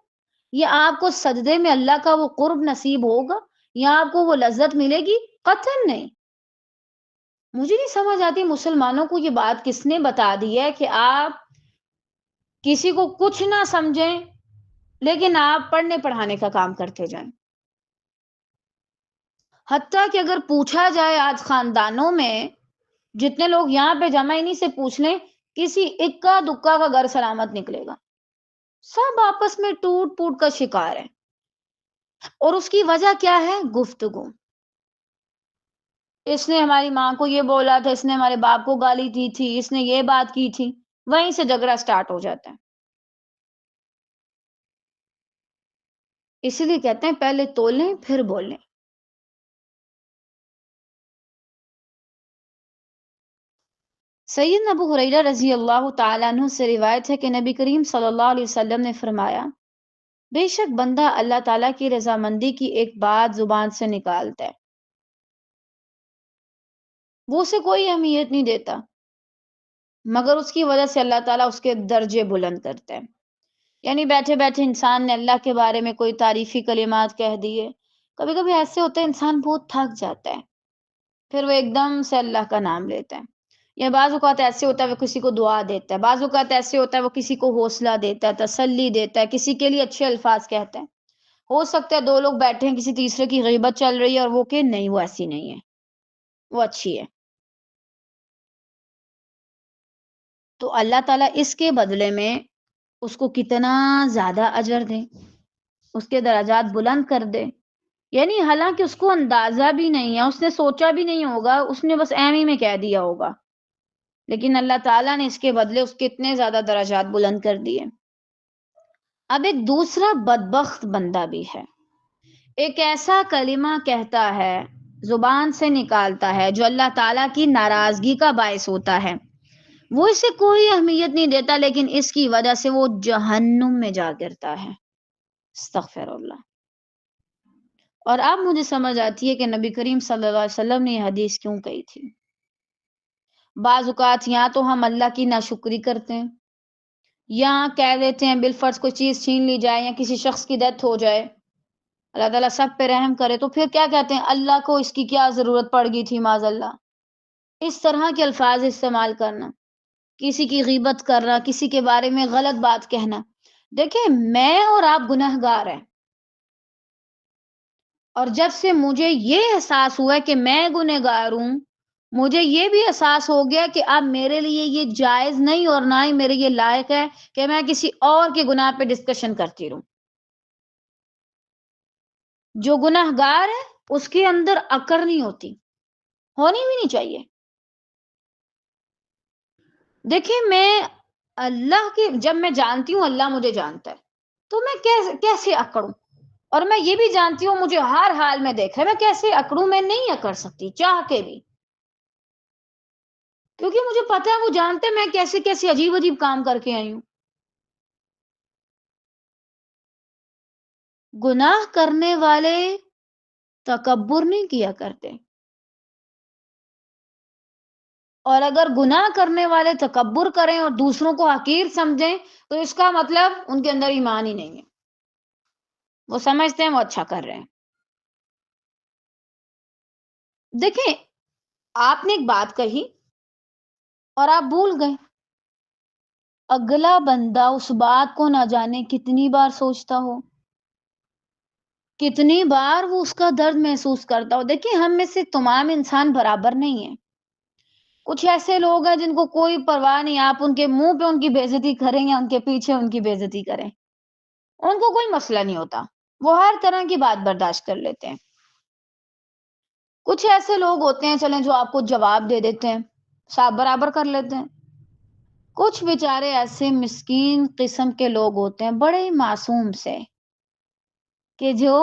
یا آپ کو سجدے میں اللہ کا وہ قرب نصیب ہوگا؟ یا آپ کو وہ لذت ملے گی؟ قطعاً نہیں۔ مجھے نہیں سمجھ آتی مسلمانوں کو یہ بات کس نے بتا دی ہے کہ آپ کسی کو کچھ نہ سمجھیں لیکن آپ پڑھنے پڑھانے کا کام کرتے جائیں۔ حتیٰ کہ اگر پوچھا جائے آج خاندانوں میں جتنے لوگ یہاں پہ جمع، انہیں سے پوچھ لیں، کسی اکا دکا کا گھر سلامت نکلے گا، سب آپس میں ٹوٹ پوٹ کا شکار ہے۔ اور اس کی وجہ کیا ہے؟ گفتگو۔ اس نے ہماری ماں کو یہ بولا تھا، اس نے ہمارے باپ کو گالی دی تھی، اس نے یہ بات کی تھی، وہیں سے جھگڑا سٹارٹ ہو جاتا ہے۔ اسی لیے کہتے ہیں پہلے تولیں پھر بولیں۔ سیدنا ابو ہریرہ رضی اللہ تعالیٰ عنہ سے روایت ہے کہ نبی کریم صلی اللہ علیہ وسلم نے فرمایا، بے شک بندہ اللہ تعالیٰ کی رضامندی کی ایک بات زبان سے نکالتا ہے، وہ اسے کوئی اہمیت نہیں دیتا مگر اس کی وجہ سے اللہ تعالیٰ اس کے درجے بلند کرتا ہے۔ یعنی بیٹھے بیٹھے انسان نے اللہ کے بارے میں کوئی تعریفی کلمات کہہ دیے، کبھی کبھی ایسے ہوتے ہیں انسان بہت تھک جاتا ہے، پھر وہ ایک دم سے اللہ کا نام لیتا ہے، یا بعض اوقات ایسے ہوتا ہے وہ کسی کو دعا دیتا ہے، بعض اوقات ایسے ہوتا ہے وہ کسی کو حوصلہ دیتا ہے، تسلی دیتا ہے، کسی کے لیے اچھے الفاظ کہتا ہے۔ ہو سکتا ہے 2 لوگ بیٹھے ہیں، کسی تیسرے کی غیبت چل رہی ہے اور وہ کہ نہیں، وہ ایسی نہیں ہے، وہ اچھی ہے. تو اللہ تعالیٰ اس کے بدلے میں اس کو کتنا زیادہ اجر دے، اس کے درجات بلند کر دے. یعنی حالانکہ اس کو اندازہ بھی نہیں ہے، اس نے سوچا بھی نہیں ہوگا، اس نے بس ایم ہی میں کہہ دیا ہوگا، لیکن اللہ تعالیٰ نے اس کے بدلے اس کے اتنے زیادہ درجات بلند کر دیے. اب ایک دوسرا بدبخت بندہ بھی ہے، ایک ایسا کلمہ کہتا ہے، زبان سے نکالتا ہے جو اللہ تعالیٰ کی ناراضگی کا باعث ہوتا ہے، وہ اسے کوئی اہمیت نہیں دیتا، لیکن اس کی وجہ سے وہ جہنم میں جا گرتا ہے. استغفر اللہ. اور اب مجھے سمجھ آتی ہے کہ نبی کریم صلی اللہ علیہ وسلم نے یہ حدیث کیوں کہی تھی. بعض اوقات یا تو ہم اللہ کی ناشکری کرتے ہیں، یا کہہ دیتے ہیں بالفرض کوئی چیز چھین لی جائے یا کسی شخص کی ڈیتھ ہو جائے، اللہ تعالیٰ سب پہ رحم کرے، تو پھر کیا کہتے ہیں، اللہ کو اس کی کیا ضرورت پڑ گئی تھی، معاذ اللہ. اس طرح کے الفاظ استعمال کرنا، کسی کی غیبت کرنا، کسی کے بارے میں غلط بات کہنا. دیکھیں، میں اور آپ گنہگار ہیں، اور جب سے مجھے یہ احساس ہوا ہے کہ میں گنہگار ہوں، مجھے یہ بھی احساس ہو گیا کہ اب میرے لیے یہ جائز نہیں اور نہ ہی میرے یہ لائق ہے کہ میں کسی اور کے گناہ پہ ڈسکشن کرتی رہوں. جو گنہگار ہے اس کے اندر اکڑ نہیں ہوتی، ہونی بھی نہیں چاہیے. دیکھیں، میں اللہ کی جب میں جانتی ہوں اللہ مجھے جانتا ہے، تو میں کیسے اکڑوں، اور میں یہ بھی جانتی ہوں مجھے ہر حال میں دیکھا ہے، میں کیسے اکڑوں، میں نہیں اکڑ سکتی چاہ کے بھی، کیونکہ مجھے پتا ہے وہ جانتے ہیں میں کیسے کیسے عجیب عجیب کام کر کے آئی ہوں. گناہ کرنے والے تکبر نہیں کیا کرتے، اور اگر گناہ کرنے والے تکبر کریں اور دوسروں کو حقیر سمجھیں تو اس کا مطلب ان کے اندر ایمان ہی نہیں ہے، وہ سمجھتے ہیں وہ اچھا کر رہے ہیں. دیکھیں، آپ نے ایک بات کہی اور آپ بھول گئے، اگلا بندہ اس بات کو نہ جانے کتنی بار سوچتا ہو، کتنی بار وہ اس کا درد محسوس کرتا ہو. دیکھیں، ہم میں سے تمام انسان برابر نہیں ہیں. کچھ ایسے لوگ ہیں جن کو کوئی پرواہ نہیں، آپ ان کے منہ پہ ان کی بے عزتی کریں یا ان کے پیچھے ان کی بے عزتی کریں، ان کو کوئی مسئلہ نہیں ہوتا، وہ ہر طرح کی بات برداشت کر لیتے ہیں. کچھ ایسے لوگ ہوتے ہیں چلیں جو آپ کو جواب دے دیتے ہیں، صاحب برابر کر لیتے ہیں. کچھ بیچارے ایسے مسکین قسم کے لوگ ہوتے ہیں، بڑے ہی معصوم سے، کہ جو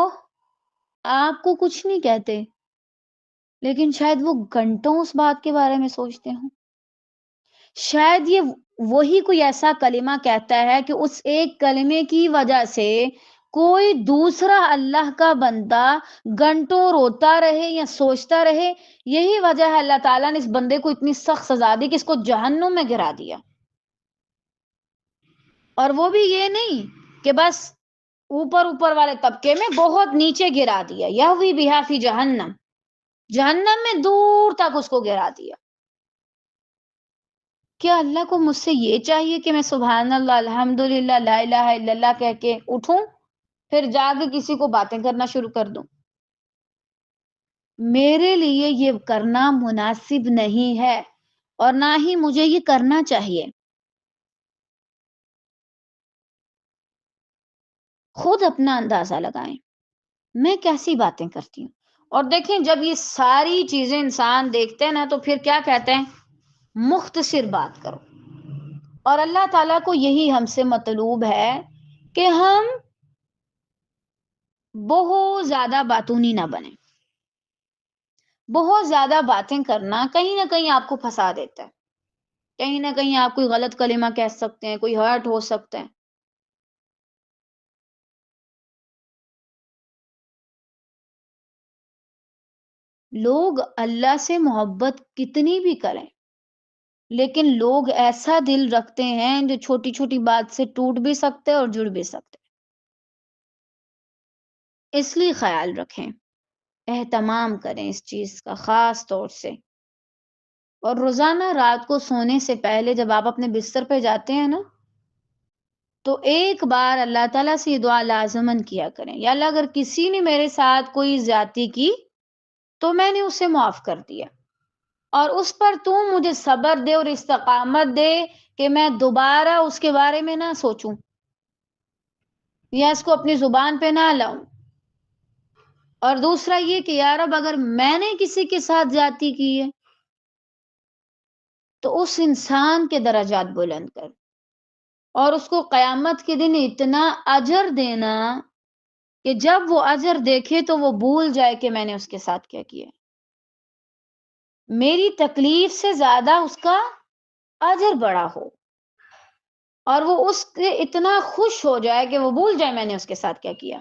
آپ کو کچھ نہیں کہتے لیکن شاید وہ گھنٹوں اس بات کے بارے میں سوچتے ہوں. شاید یہ وہی کوئی ایسا کلمہ کہتا ہے کہ اس ایک کلمے کی وجہ سے کوئی دوسرا اللہ کا بندہ گھنٹوں روتا رہے یا سوچتا رہے. یہی وجہ ہے اللہ تعالیٰ نے اس بندے کو اتنی سخت سزا دی کہ اس کو جہنم میں گرا دیا. اور وہ بھی یہ نہیں کہ بس اوپر اوپر والے طبقے میں، بہت نیچے گرا دیا، یہوی بہا فی جہنم، جہنم میں دور تک اس کو گرا دیا. کیا اللہ کو مجھ سے یہ چاہیے کہ میں سبحان اللہ، الحمدللہ، لا الہ الا اللہ کہہ کے اٹھوں پھر جا کے کسی کو باتیں کرنا شروع کر دوں؟ میرے لیے یہ کرنا مناسب نہیں ہے اور نہ ہی مجھے یہ کرنا چاہیے. خود اپنا اندازہ لگائیں میں کیسی باتیں کرتی ہوں. اور دیکھیں، جب یہ ساری چیزیں انسان دیکھتے ہیں نا تو پھر کیا کہتے ہیں، مختصر بات کرو. اور اللہ تعالیٰ کو یہی ہم سے مطلوب ہے کہ ہم بہت زیادہ باتونی نہ بنیں. بہت زیادہ باتیں کرنا کہیں نہ کہیں آپ کو پھنسا دیتا ہے، کہیں نہ کہیں آپ کوئی غلط کلمہ کہہ سکتے ہیں، کوئی ہرٹ ہو سکتا ہے. لوگ اللہ سے محبت کتنی بھی کریں، لیکن لوگ ایسا دل رکھتے ہیں جو چھوٹی چھوٹی بات سے ٹوٹ بھی سکتے اور جڑ بھی سکتے. اس لیے خیال رکھیں، اہتمام کریں اس چیز کا خاص طور سے. اور روزانہ رات کو سونے سے پہلے جب آپ اپنے بستر پہ جاتے ہیں نا، تو ایک بار اللہ تعالیٰ سے یہ دعا لازماً کیا کریں، یا اللہ اگر کسی نے میرے ساتھ کوئی زیادتی کی تو میں نے اسے معاف کر دیا، اور اس پر تو مجھے صبر دے اور استقامت دے کہ میں دوبارہ اس کے بارے میں نہ سوچوں یا اس کو اپنی زبان پہ نہ لاؤں۔ اور دوسرا یہ کہ یا رب اگر میں نے کسی کے ساتھ زیادتی کی ہے تو اس انسان کے درجات بلند کر، اور اس کو قیامت کے دن اتنا اجر دینا کہ جب وہ اجر دیکھے تو وہ بھول جائے کہ میں نے اس کے ساتھ کیا کیا، میری تکلیف سے زیادہ اس کا اجر بڑا ہو، اور وہ اس کے اتنا خوش ہو جائے کہ وہ بھول جائے میں نے اس کے ساتھ کیا کیا۔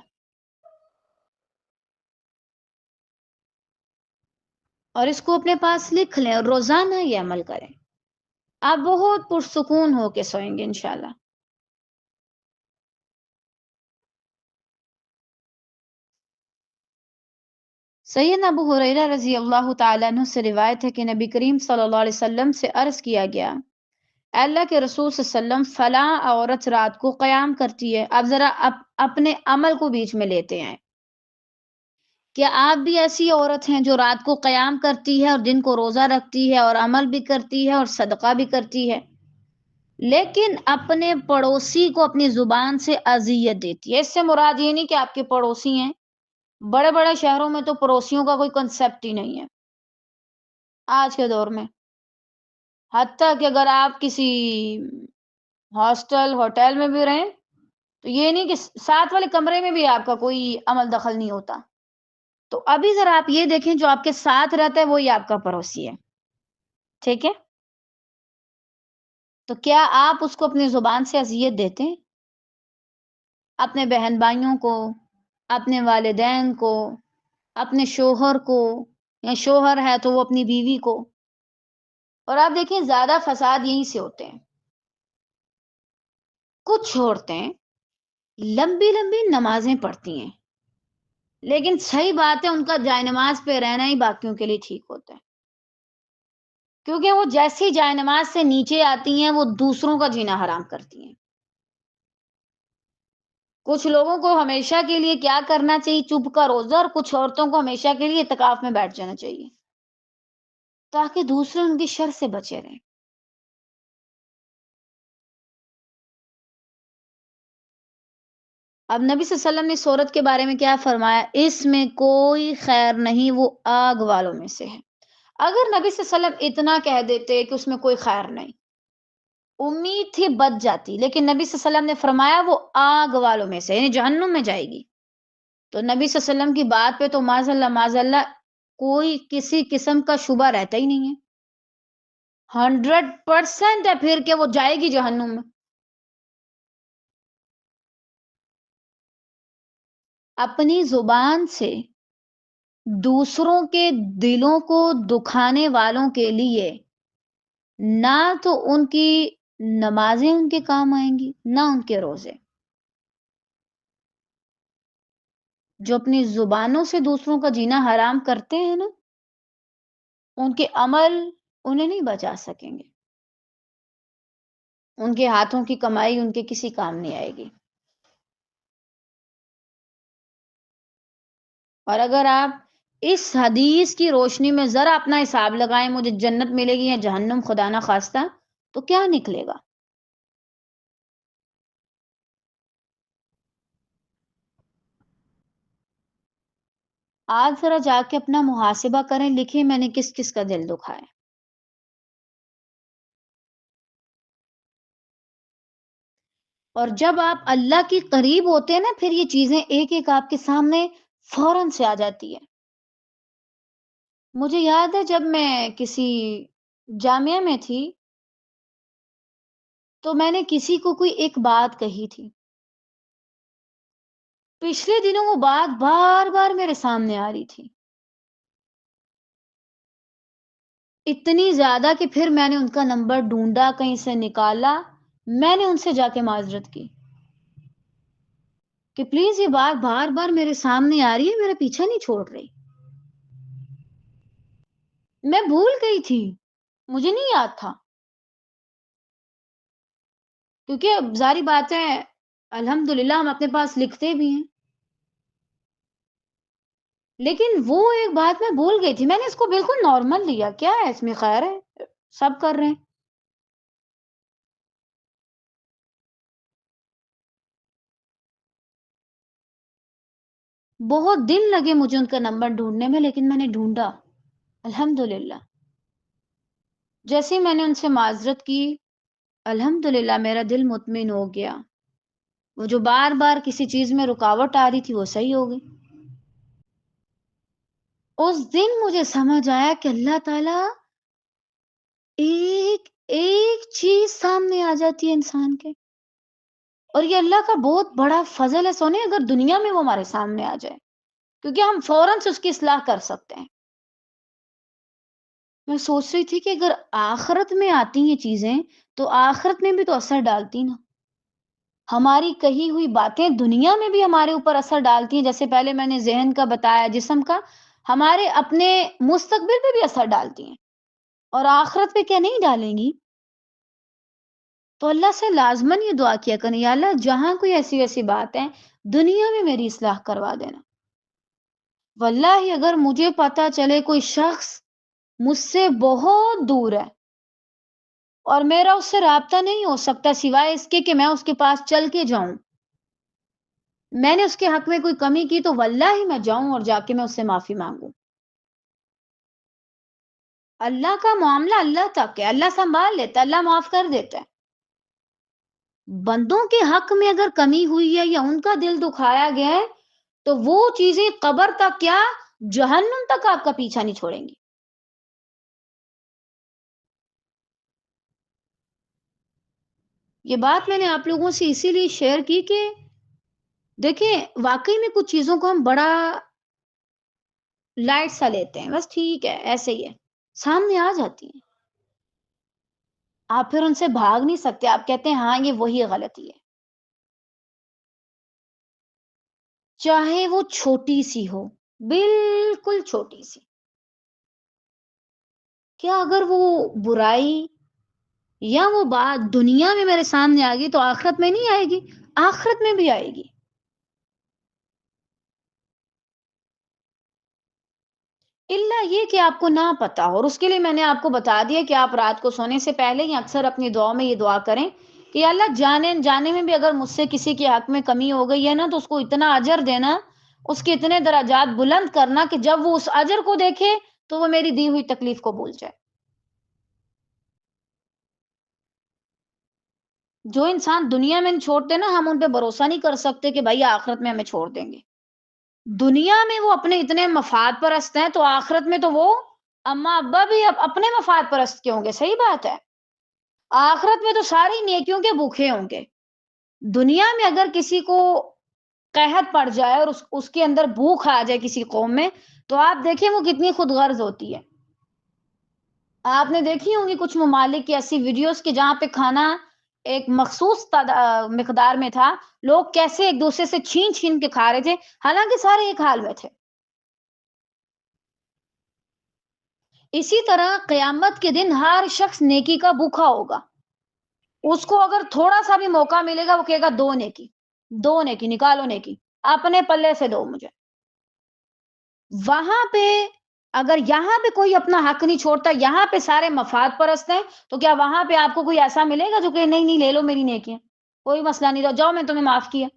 اور اس کو اپنے پاس لکھ لیں اور روزانہ یہ عمل کریں، آپ بہت پرسکون ہو کے سوئیں گے انشاءاللہ۔ سیدنا ابو ہریرہ رضی اللہ تعالیٰ عنہ سے روایت ہے کہ نبی کریم صلی اللہ علیہ وسلم سے عرض کیا گیا، اے اللہ کے رسول صلی اللہ علیہ وسلم، فلاں عورت رات کو قیام کرتی ہے، آپ ذرا اپنے عمل کو بیچ میں لیتے ہیں، کیا آپ بھی ایسی عورت ہیں جو رات کو قیام کرتی ہے اور دن کو روزہ رکھتی ہے اور عمل بھی کرتی ہے اور صدقہ بھی کرتی ہے، لیکن اپنے پڑوسی کو اپنی زبان سے اذیت دیتی ہے؟ اس سے مراد یہ نہیں کہ آپ کے پڑوسی ہیں، بڑے بڑے شہروں میں تو پڑوسیوں کا کوئی کنسپٹ ہی نہیں ہے آج کے دور میں، حتیٰ کہ اگر آپ کسی ہاسٹل ہوٹل میں بھی رہیں تو یہ نہیں کہ ساتھ والے کمرے میں بھی آپ کا کوئی عمل دخل نہیں ہوتا۔ تو ابھی ذرا آپ یہ دیکھیں جو آپ کے ساتھ رہتا ہے وہی آپ کا پڑوسی ہے، ٹھیک ہے؟ تو کیا آپ اس کو اپنی زبان سے اذیت دیتے ہیں؟ اپنے بہن بھائیوں کو، اپنے والدین کو، اپنے شوہر کو، یا شوہر ہے تو وہ اپنی بیوی کو، اور آپ دیکھیں زیادہ فساد یہیں سے ہوتے ہیں۔ کچھ عورتیں لمبی لمبی نمازیں پڑھتی ہیں، لیکن صحیح بات ہے ان کا جائے نماز پہ رہنا ہی باقیوں کے لیے ٹھیک ہوتا ہے، کیونکہ وہ جیسی جائے نماز سے نیچے آتی ہیں وہ دوسروں کا جینا حرام کرتی ہیں۔ کچھ لوگوں کو ہمیشہ کے لیے کیا کرنا چاہیے؟ چپ کا روزہ، اور کچھ عورتوں کو ہمیشہ کے لیے اعتکاف میں بیٹھ جانا چاہیے تاکہ دوسرے ان کی شر سے بچے رہیں۔ اب نبی صلی اللہ علیہ وسلم نے اس عورت کے بارے میں کیا فرمایا؟ اس میں کوئی خیر نہیں، وہ آگ والوں میں سے ہے۔ اگر نبی صلی اللہ علیہ وسلم اتنا کہہ دیتے کہ اس میں کوئی خیر نہیں، امید تھی بچ جاتی، لیکن نبی صلی اللہ علیہ وسلم نے فرمایا وہ آگ والوں میں سے، یعنی جہنم میں جائے گی، تو نبی صلی اللہ علیہ وسلم کی بات پہ تو معاذ اللہ کوئی کسی قسم کا شبہ رہتا ہی نہیں ہے، 100% ہے پھر کہ وہ جائے گی جہنم میں۔ اپنی زبان سے دوسروں کے دلوں کو دکھانے والوں کے لیے نہ تو ان کی نمازیں ان کے کام آئیں گی، نہ ان کے روزے۔ جو اپنی زبانوں سے دوسروں کا جینا حرام کرتے ہیں نا، ان کے عمل انہیں نہیں بچا سکیں گے، ان کے ہاتھوں کی کمائی ان کے کسی کام نہیں آئے گی۔ اور اگر آپ اس حدیث کی روشنی میں ذرا اپنا حساب لگائیں، مجھے جنت ملے گی یا جہنم خدا نہ خواستہ، تو کیا نکلے گا؟ آج ذرا جا کے اپنا محاسبہ کریں، لکھیں میں نے کس کس کا دل دکھایا۔ اور جب آپ اللہ کے قریب ہوتے ہیں نا، پھر یہ چیزیں ایک ایک آپ کے سامنے فوراً سے آ جاتی ہے۔ مجھے یاد ہے جب میں کسی جامعہ میں تھی تو میں نے کسی کو کوئی ایک بات کہی تھی، پچھلے دنوں وہ بات بار بار میرے سامنے آ رہی تھی، اتنی زیادہ کہ پھر میں نے ان کا نمبر ڈھونڈا، کہیں سے نکالا، میں نے ان سے جا کے معذرت کی کہ پلیز یہ بات بار بار میرے سامنے آ رہی ہے، میرا پیچھا نہیں چھوڑ رہی، میں بھول گئی تھی، مجھے نہیں یاد تھا، کیونکہ اب ظاہری بات ہے الحمدللہ ہم اپنے پاس لکھتے بھی ہیں، لیکن وہ ایک بات میں بھول گئی تھی، میں نے اس کو بالکل نارمل لیا، کیا ہے اس میں خیر ہے، سب کر رہے ہیں۔ بہت دن لگے مجھے ان کا نمبر ڈھونڈنے میں، لیکن میں نے ڈھونڈا، الحمدللہ۔ جیسے ہی میں نے ان سے معذرت کی، الحمدللہ میرا دل مطمئن ہو گیا، وہ جو بار بار کسی چیز میں رکاوٹ آ رہی تھی وہ صحیح ہو گئی۔ اس دن مجھے سمجھ آیا کہ اللہ تعالیٰ ایک ایک چیز سامنے آ جاتی ہے انسان کے، اور یہ اللہ کا بہت بڑا فضل ہے سونے، اگر دنیا میں وہ ہمارے سامنے آ جائے، کیونکہ ہم فوراً سے اس کی اصلاح کر سکتے ہیں۔ میں سوچ رہی تھی کہ اگر آخرت میں آتی ہیں چیزیں تو آخرت میں بھی تو اثر ڈالتی نا، ہماری کہی ہوئی باتیں دنیا میں بھی ہمارے اوپر اثر ڈالتی ہیں، جیسے پہلے میں نے ذہن کا بتایا، جسم کا، ہمارے اپنے مستقبل پہ بھی اثر ڈالتی ہیں، اور آخرت پہ کیا نہیں ڈالیں گی؟ تو اللہ سے لازماً یہ دعا کیا کریں، یا اللہ جہاں کوئی ایسی ویسی بات ہے دنیا میں میری اصلاح کروا دینا۔ واللہ اگر مجھے پتا چلے کوئی شخص مجھ سے بہت دور ہے اور میرا اس سے رابطہ نہیں ہو سکتا سوائے اس کے کہ میں اس کے پاس چل کے جاؤں، میں نے اس کے حق میں کوئی کمی کی تو واللہ میں جاؤں اور جا کے میں اس سے معافی مانگوں۔ اللہ کا معاملہ اللہ تک ہے، اللہ سنبھال لیتا ہے، اللہ معاف کر دیتا ہے۔ بندوں کے حق میں اگر کمی ہوئی ہے یا ان کا دل دکھایا گیا ہے تو وہ چیزیں قبر تک کیا، جہنم تک آپ کا پیچھا نہیں چھوڑیں گی۔ یہ بات میں نے آپ لوگوں سے اسی لیے شیئر کی کہ دیکھیں واقعی میں کچھ چیزوں کو ہم بڑا لائٹ سا لیتے ہیں، بس ٹھیک ہے ایسے ہی ہے، سامنے آ جاتی ہیں، آپ پھر ان سے بھاگ نہیں سکتے، آپ کہتے ہیں ہاں یہ وہی غلطی ہے، چاہے وہ چھوٹی سی ہو، بالکل چھوٹی سی، کیا اگر وہ برائی یا وہ بات دنیا میں میرے سامنے آ گئی تو آخرت میں نہیں آئے گی؟ آخرت میں بھی آئے گی۔ اللہ یہ کہ آپ کو نہ پتا ہو، اور اس کے لیے میں نے آپ کو بتا دیا کہ آپ رات کو سونے سے پہلے یا اکثر اپنی دعا میں یہ دعا کریں کہ یا اللہ جانے جانے میں بھی اگر مجھ سے کسی کے حق میں کمی ہو گئی ہے نا تو اس کو اتنا اجر دینا، اس کے اتنے درجات بلند کرنا کہ جب وہ اس اجر کو دیکھے تو وہ میری دی ہوئی تکلیف کو بھول جائے۔ جو انسان دنیا میں چھوڑتے نا، ہم ان پہ بھروسہ نہیں کر سکتے کہ بھائی آخرت میں ہمیں چھوڑ دیں گے۔ دنیا میں وہ اپنے اتنے مفاد پرست ہیں تو آخرت میں تو وہ اما ابا بھی اپنے مفاد پرست کے ہوں گے، صحیح بات ہے۔ آخرت میں تو ساری نیکیوں کے بھوکے ہوں گے۔ دنیا میں اگر کسی کو قحط پڑ جائے اور اس کے اندر بھوک آ جائے کسی قوم میں تو آپ دیکھیں وہ کتنی خود غرض ہوتی ہے۔ آپ نے دیکھی ہوں گی کچھ ممالک کی ایسی ویڈیوز کہ جہاں پہ کھانا ایک مخصوص مقدار میں تھا، لوگ کیسے ایک دوسرے سے چھین چھین کے کھا رہے تھے، حالانکہ سارے ایک حال میں تھے۔ اسی طرح قیامت کے دن ہر شخص نیکی کا بھوکا ہوگا، اس کو اگر تھوڑا سا بھی موقع ملے گا وہ کہے گا دو نیکی، دو نیکی نکالو، نیکی اپنے پلے سے دو مجھے۔ وہاں پہ اگر یہاں پہ کوئی اپنا حق نہیں چھوڑتا، یہاں پہ سارے مفاد پرست ہیں، تو کیا وہاں پہ آپ کو کوئی ایسا ملے گا جو کہ نہیں نہیں لے لو میری نیکیاں، کوئی مسئلہ نہیں، جاؤ میں تمہیں معاف کیا۔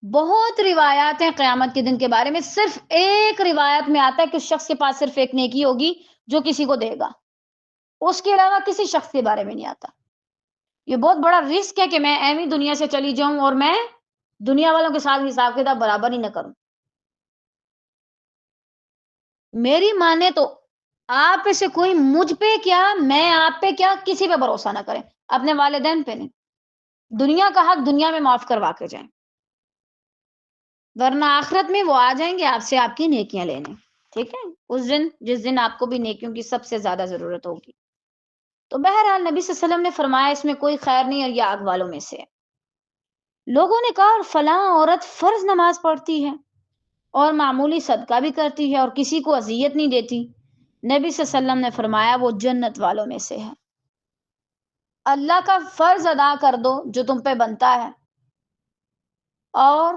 بہت روایات ہیں قیامت کے دن کے بارے میں، صرف ایک روایت میں آتا ہے کہ اس شخص کے پاس صرف ایک نیکی ہوگی جو کسی کو دے گا، اس کے علاوہ کسی شخص کے بارے میں نہیں آتا۔ یہ بہت بڑا رسک ہے کہ میں ایویں دنیا سے چلی جاؤں اور میں دنیا والوں کے ساتھ حساب کتاب برابر ہی نہ کروں۔ میری مانے تو آپ میں سے کوئی مجھ پہ کیا، میں آپ پہ کیا، کسی پہ بھروسہ نہ کریں، اپنے والدین پہ نہیں، دنیا کا حق دنیا میں معاف کروا کے جائیں، ورنہ آخرت میں وہ آ جائیں گے آپ سے آپ کی نیکیاں لینے، ٹھیک ہے، اس دن جس دن آپ کو بھی نیکیوں کی سب سے زیادہ ضرورت ہوگی۔ تو بہرحال نبی صلی اللہ علیہ وسلم نے فرمایا اس میں کوئی خیر نہیں اور یہ آگ والوں میں سے ہے۔ لوگوں نے کہا اور فلاں عورت فرض نماز پڑھتی ہے اور معمولی صدقہ بھی کرتی ہے اور کسی کو اذیت نہیں دیتی، نبی صلی اللہ علیہ وسلم نے فرمایا وہ جنت والوں میں سے ہے۔ اللہ کا فرض ادا کر دو جو تم پہ بنتا ہے، اور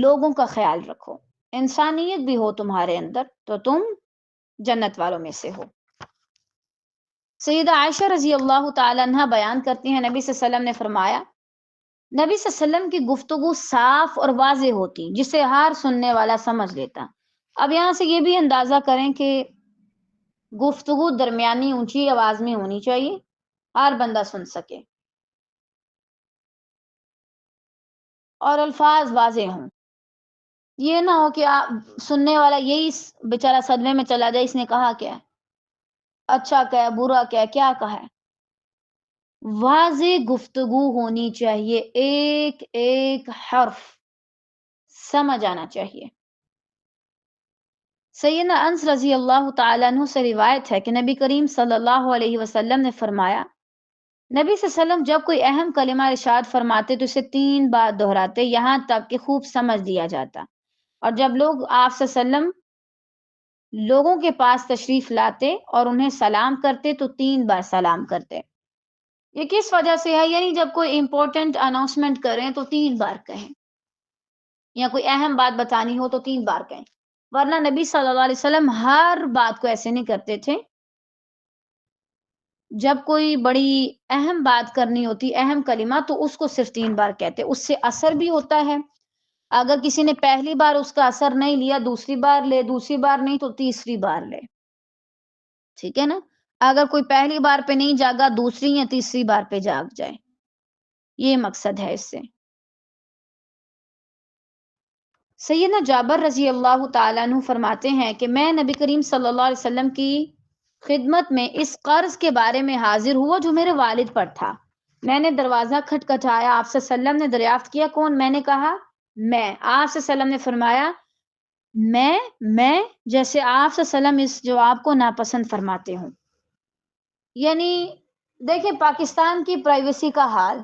لوگوں کا خیال رکھو، انسانیت بھی ہو تمہارے اندر تو تم جنت والوں میں سے ہو۔ سیدہ عائشہ رضی اللہ تعالیٰ عنہ بیان کرتی ہیں، نبی صلی اللہ علیہ وسلم نے فرمایا، نبی صلی اللہ علیہ وسلم کی گفتگو صاف اور واضح ہوتی جسے ہر سننے والا سمجھ لیتا۔ اب یہاں سے یہ بھی اندازہ کریں کہ گفتگو درمیانی اونچی آواز میں ہونی چاہیے، ہر بندہ سن سکے، اور الفاظ واضح ہوں۔ یہ نہ ہو کہ آپ سننے والا یہی بیچارہ صدمے میں چلا جائے، اس نے کہا کیا ہے، اچھا کیا ہے، برا کیا ہے، کیا کہا ہے۔ واضح گفتگو ہونی چاہیے، ایک ایک حرف سمجھ آنا چاہیے۔ سیدنا انس رضی اللہ تعالیٰ عنہ سے روایت ہے کہ نبی کریم صلی اللہ علیہ وسلم نے فرمایا، نبی صلی اللہ علیہ وسلم جب کوئی اہم کلمہ ارشاد فرماتے تو اسے 3 بار دہراتے یہاں تک کہ خوب سمجھ لیا جاتا، اور جب لوگ آپ صلی اللہ علیہ وسلم لوگوں کے پاس تشریف لاتے اور انہیں سلام کرتے تو 3 بار سلام کرتے۔ یہ کس وجہ سے ہے؟ یعنی جب کوئی امپورٹنٹ اناؤنسمنٹ کریں تو 3 بار کہیں، یا کوئی اہم بات بتانی ہو تو 3 بار کہیں، ورنہ نبی صلی اللہ علیہ وسلم ہر بات کو ایسے نہیں کرتے تھے۔ جب کوئی بڑی اہم بات کرنی ہوتی، اہم کلمہ، تو اس کو صرف 3 بار کہتے، اس سے اثر بھی ہوتا ہے۔ اگر کسی نے پہلی بار اس کا اثر نہیں لیا، دوسری بار لے، دوسری بار نہیں تو تیسری بار لے، ٹھیک ہے نا؟ اگر کوئی پہلی بار پہ نہیں جاگا، دوسری یا تیسری بار پہ جاگ جائے، یہ مقصد ہے اس سے۔ سیدنا جابر رضی اللہ تعالیٰ عنہ فرماتے ہیں کہ میں نبی کریم صلی اللہ علیہ وسلم کی خدمت میں اس قرض کے بارے میں حاضر ہوا جو میرے والد پر تھا۔ میں نے دروازہ کھٹکھٹایا، آپ صلی اللہ علیہ وسلم نے دریافت کیا کون؟ میں نے کہا میں۔ آپ صلی اللہ علیہ وسلم نے فرمایا میں جیسے آپ صلی اللہ علیہ وسلم اس جواب کو ناپسند فرماتے ہوں۔ یعنی دیکھیں پاکستان کی پرائیویسی کا حال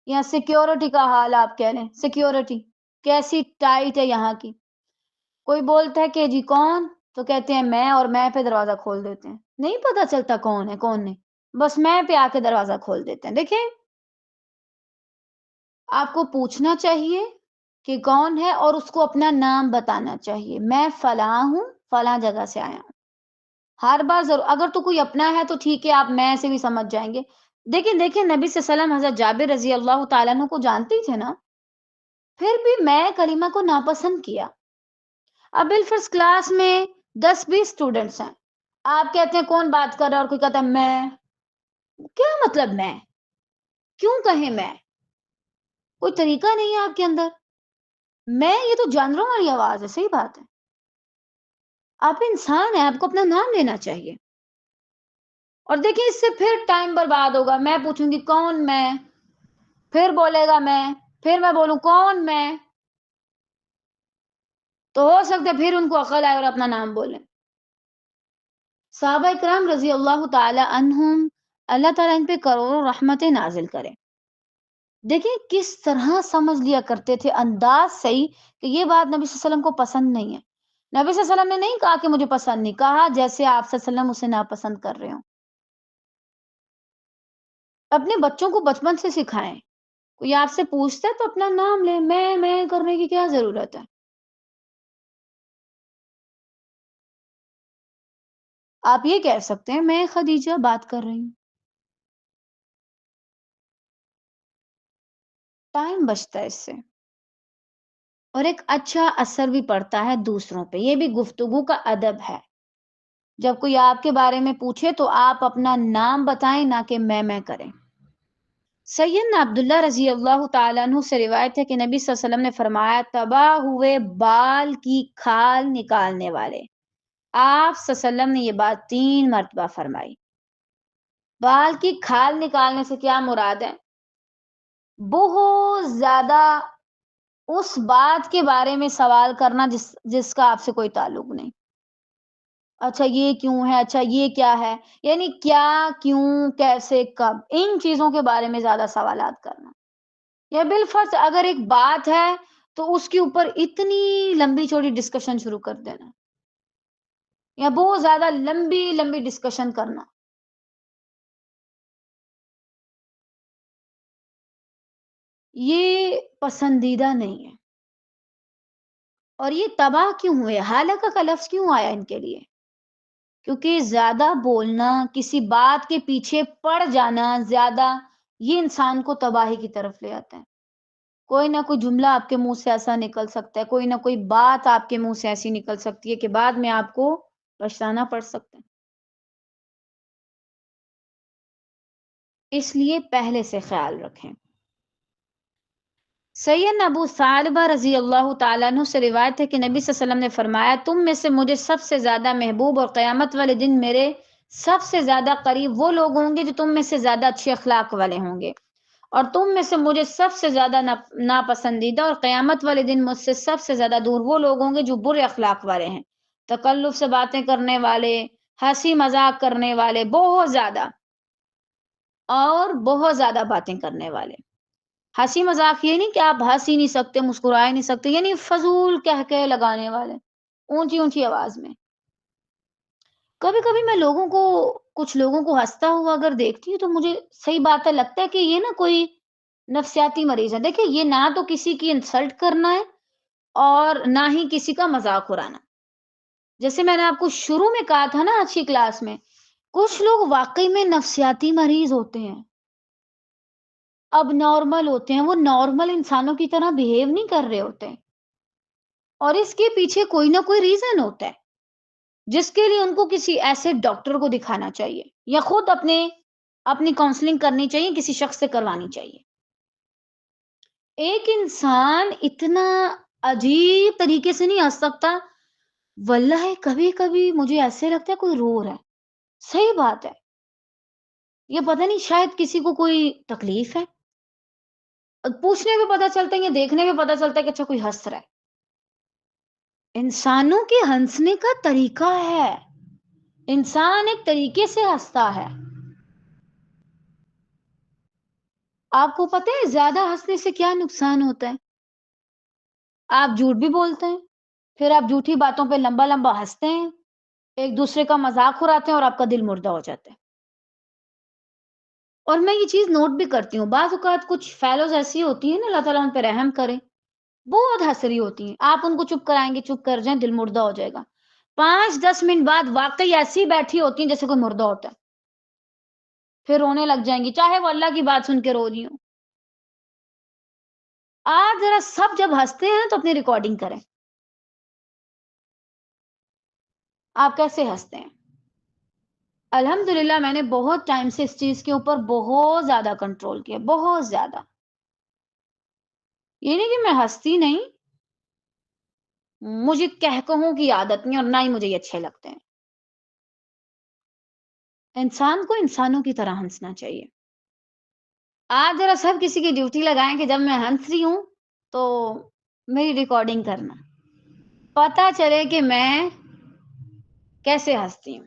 یا سیکیورٹی کا حال، آپ کہہ لیں سیکیورٹی کیسی ٹائٹ ہے یہاں کی۔ کوئی بولتا ہے کہ جی کون، تو کہتے ہیں میں، اور میں پہ دروازہ کھول دیتے ہیں، نہیں پتا چلتا کون ہے کون نہیں، بس میں پہ آ کے دروازہ کھول دیتے ہیں۔ دیکھیں آپ کو پوچھنا چاہیے کہ کون ہے، اور اس کو اپنا نام بتانا چاہیے، میں فلاں ہوں، فلاں جگہ سے آیا ہوں۔ ہر بار ضرور، اگر تو کوئی اپنا ہے تو ٹھیک ہے، آپ میں سے بھی سمجھ جائیں گے۔ دیکھیں نبی صلی اللہ علیہ وسلم حضرت جابر رضی اللہ تعالیٰ عنہ کو جانتے ہی تھے نا، پھر بھی میں کلمہ کو ناپسند کیا۔ اب بالفرض کلاس میں 10-20 اسٹوڈنٹس ہیں، آپ کہتے ہیں کون بات کر رہا ہے، اور کوئی کہتا ہے میں، کیا مطلب میں؟ کیوں کہیں میں؟ کوئی طریقہ نہیں ہے آپ کے اندر؟ میں یہ تو جانوروں والی آواز ہے، صحیح بات ہے۔ آپ انسان ہیں، آپ کو اپنا نام لینا چاہیے۔ اور دیکھیں اس سے پھر ٹائم برباد ہوگا، میں پوچھوں گی کون میں، پھر بولے گا میں، پھر میں بولوں کون میں، تو ہو سکتا ہے پھر ان کو عقل آئے اور اپنا نام بولیں۔ صحابہ کرام رضی اللہ تعالی عنہم، اللہ تعالیٰ ان پہ کروڑوں رحمتیں نازل کرے۔ دیکھیں کس طرح سمجھ لیا کرتے تھے، انداز صحیح کہ یہ بات نبی صلی اللہ علیہ وسلم کو پسند نہیں ہے۔ نبی صلی اللہ علیہ وسلم نے نہیں کہا کہ مجھے پسند نہیں، کہا جیسے آپ صلی اللہ علیہ وسلم اسے ناپسند کر رہے ہوں۔ اپنے بچوں کو بچپن سے سکھائیں، کوئی آپ سے پوچھتا ہے تو اپنا نام لیں، میں کرنے کی کیا ضرورت ہے؟ آپ یہ کہہ سکتے ہیں میں خدیجہ بات کر رہی ہوں، ٹائم بچتا ہے اس سے، اور ایک اچھا اثر بھی پڑتا ہے دوسروں پہ۔ یہ بھی گفتگو کا ادب ہے، جب کوئی آپ کے بارے میں پوچھے تو آپ اپنا نام بتائیں، نہ کہ میں کریں۔ سیدنا عبداللہ رضی اللہ تعالیٰ عنہ سے روایت ہے کہ نبی صلی اللہ علیہ وسلم نے فرمایا، تباہ ہوئے بال کی کھال نکالنے والے۔ آپ صلی اللہ علیہ وسلم نے یہ بات 3 مرتبہ فرمائی۔ بال کی کھال نکالنے سے کیا مراد ہے؟ بہت زیادہ اس بات کے بارے میں سوال کرنا جس کا آپ سے کوئی تعلق نہیں۔ اچھا یہ کیوں ہے، اچھا یہ کیا ہے، یعنی کیا، کیوں، کیسے، کب، ان چیزوں کے بارے میں زیادہ سوالات کرنا۔ یا بالفرض اگر ایک بات ہے تو اس کے اوپر اتنی لمبی چوڑی ڈسکشن شروع کر دینا، یا بہت زیادہ لمبی لمبی ڈسکشن کرنا۔ یہ پسندیدہ نہیں ہے۔ اور یہ تباہ کیوں ہوئے؟ ہلاکت کا لفظ کیوں آیا ان کے لیے؟ کیونکہ زیادہ بولنا، کسی بات کے پیچھے پڑ جانا زیادہ، یہ انسان کو تباہی کی طرف لے آتا ہے۔ کوئی نہ کوئی جملہ آپ کے منہ سے ایسا نکل سکتا ہے، کوئی نہ کوئی بات آپ کے منہ سے ایسی نکل سکتی ہے کہ بعد میں آپ کو پچھتانا پڑ سکتا ہے۔ اس لیے پہلے سے خیال رکھیں۔ سیدنا ابو ثعلبہ رضی اللہ تعالیٰ عنہ سے روایت ہے کہ نبی صلی اللہ علیہ وسلم نے فرمایا، تم میں سے مجھے سب سے زیادہ محبوب اور قیامت والے دن میرے سب سے زیادہ قریب وہ لوگ ہوں گے جو تم میں سے زیادہ اچھے اخلاق والے ہوں گے، اور تم میں سے مجھے سب سے زیادہ ناپسندیدہ اور قیامت والے دن مجھ سے سب سے زیادہ دور وہ لوگ ہوں گے جو برے اخلاق والے ہیں، تکلف سے باتیں کرنے والے، ہنسی مذاق کرنے والے، بہت زیادہ باتیں کرنے والے۔ ہنسی مذاق یہ نہیں کہ آپ ہنس ہی نہیں سکتے، مسکرا ہی نہیں سکتے، یعنی فضول کہہ کے لگانے والے، اونچی اونچی آواز میں۔ کبھی کبھی میں کچھ لوگوں کو ہنستا ہوا اگر دیکھتی ہوں تو مجھے صحیح بات ہے لگتا ہے کہ یہ نا کوئی نفسیاتی مریض ہے۔ دیکھیں، یہ نہ تو کسی کی انسلٹ کرنا ہے اور نہ ہی کسی کا مذاق اڑانا۔ جیسے میں نے آپ کو شروع میں کہا تھا نا آج کی کلاس میں، کچھ لوگ واقعی میں نفسیاتی مریض ہوتے ہیں، اب نارمل ہوتے ہیں، وہ نارمل انسانوں کی طرح بیہیو نہیں کر رہے ہوتے، اور اس کے پیچھے کوئی نہ کوئی ریزن ہوتا ہے جس کے لیے ان کو کسی ایسے ڈاکٹر کو دکھانا چاہیے یا خود اپنی کاؤنسلنگ کرنی چاہیے، کسی شخص سے کروانی چاہیے۔ ایک انسان اتنا عجیب طریقے سے نہیں ہنس سکتا، واللہ کبھی کبھی مجھے ایسے لگتا ہے کوئی رو رہا ہے۔ صحیح بات ہے، یہ پتہ نہیں شاید کسی کو کوئی تکلیف ہے، پوچھنے پہ پتہ چلتا ہے یا دیکھنے پہ پتہ چلتا ہے کہ اچھا کوئی ہنس رہا ہے۔ انسانوں کے ہنسنے کا طریقہ ہے، انسان ایک طریقے سے ہنستا ہے۔ آپ کو پتہ ہے زیادہ ہنسنے سے کیا نقصان ہوتا ہے؟ آپ جھوٹ بھی بولتے ہیں، پھر آپ جھوٹی باتوں پہ لمبا لمبا ہنستے ہیں، ایک دوسرے کا مذاق اڑاتے ہیں اور آپ کا دل مردہ ہو جاتا ہے۔ اور میں یہ چیز نوٹ بھی کرتی ہوں، بعض اوقات کچھ فیلوز ایسی ہوتی ہیں نا، اللہ تعالیٰ ان پہ رحم کرے، بہت ہنس رہی ہوتی ہیں، آپ ان کو چپ کرائیں گے، چپ کر جائیں، دل مردہ ہو جائے گا، 5-10 منٹ بعد واقعی ایسی بیٹھی ہوتی ہیں جیسے کوئی مردہ ہوتا ہے، پھر رونے لگ جائیں گی، چاہے وہ اللہ کی بات سن کے رو رہی ہوں۔ آج ذرا سب جب ہنستے ہیں تو اپنی ریکارڈنگ کریں، آپ کیسے ہنستے ہیں؟ الحمدللہ میں نے بہت ٹائم سے اس چیز کے اوپر بہت زیادہ کنٹرول کیا، بہت زیادہ۔ یہ نہیں کہ میں ہنستی نہیں، مجھے کہوں کی عادت نہیں اور نہ ہی مجھے یہ اچھے لگتے ہیں۔ انسان کو انسانوں کی طرح ہنسنا چاہیے۔ آج ذرا سب کسی کی ڈیوٹی لگائیں کہ جب میں ہنس رہی ہوں تو میری ریکارڈنگ کرنا، پتہ چلے کہ میں کیسے ہنستی ہوں،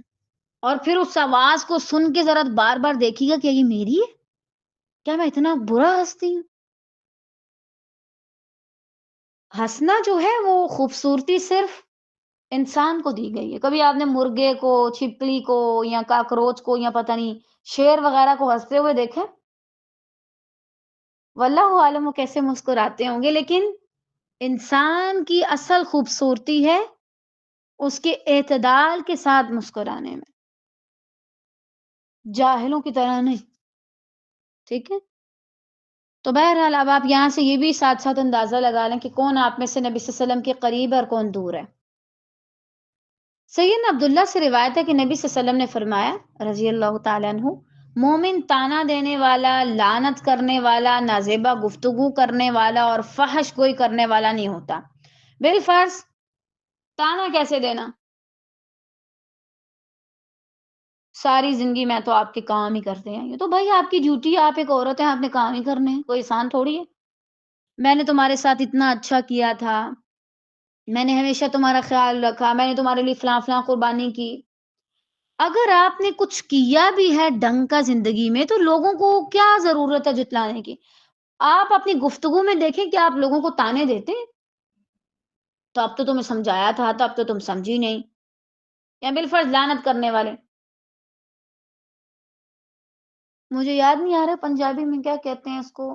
اور پھر اس آواز کو سن کے ذرا بار بار دیکھیے گا کہ یہ میری ہے، کیا میں اتنا برا ہنستی ہوں؟ ہنسنا جو ہے وہ خوبصورتی صرف انسان کو دی گئی ہے۔ کبھی آپ نے مرغے کو، چھپکلی کو یا کاکروچ کو یا پتہ نہیں شیر وغیرہ کو ہنستے ہوئے دیکھے؟ واللہ عالم وہ کیسے مسکراتے ہوں گے، لیکن انسان کی اصل خوبصورتی ہے اس کے اعتدال کے ساتھ مسکرانے میں، جاہلوں کی طرح نہیں۔ ٹھیک ہے؟ تو بہرحال اب آپ یہاں سے یہ بھی ساتھ ساتھ اندازہ لگا لیں کہ کون آپ میں سے نبی صلی اللہ علیہ وسلم کے قریب ہے اور کون دور ہے۔ سیدنا عبداللہ سے روایت ہے کہ نبی صلی اللہ علیہ وسلم نے فرمایا رضی اللہ تعالیٰ عنہ، مومن طعنہ دینے والا، لعنت کرنے والا، نازیبا گفتگو کرنے والا اور فحش گوئی کرنے والا نہیں ہوتا۔ بالفرض طعنہ کیسے دینا؟ ساری زندگی میں تو آپ کے کام ہی کرتے ہیں، یہ تو بھائی آپ کی ڈیوٹی، آپ ایک عورت ہیں، آپ نے کام ہی کرنے ہیں، کوئی آسان تھوڑی ہے۔ میں نے تمہارے ساتھ اتنا اچھا کیا تھا، میں نے ہمیشہ تمہارا خیال رکھا، میں نے تمہارے لیے فلاں فلاں قربانی کی۔ اگر آپ نے کچھ کیا بھی ہے ڈھنگ کا زندگی میں تو لوگوں کو کیا ضرورت ہے جتلانے کی؟ آپ اپنی گفتگو میں دیکھیں کہ آپ لوگوں کو تانے دیتے ہیں، تو اب تو تمہیں سمجھایا تھا، تو اب تو تم سمجھی نہیں، یا بالفرض لعنت کرنے والے۔ مجھے یاد نہیں آ رہا پنجابی میں کیا کہتے ہیں اس کو،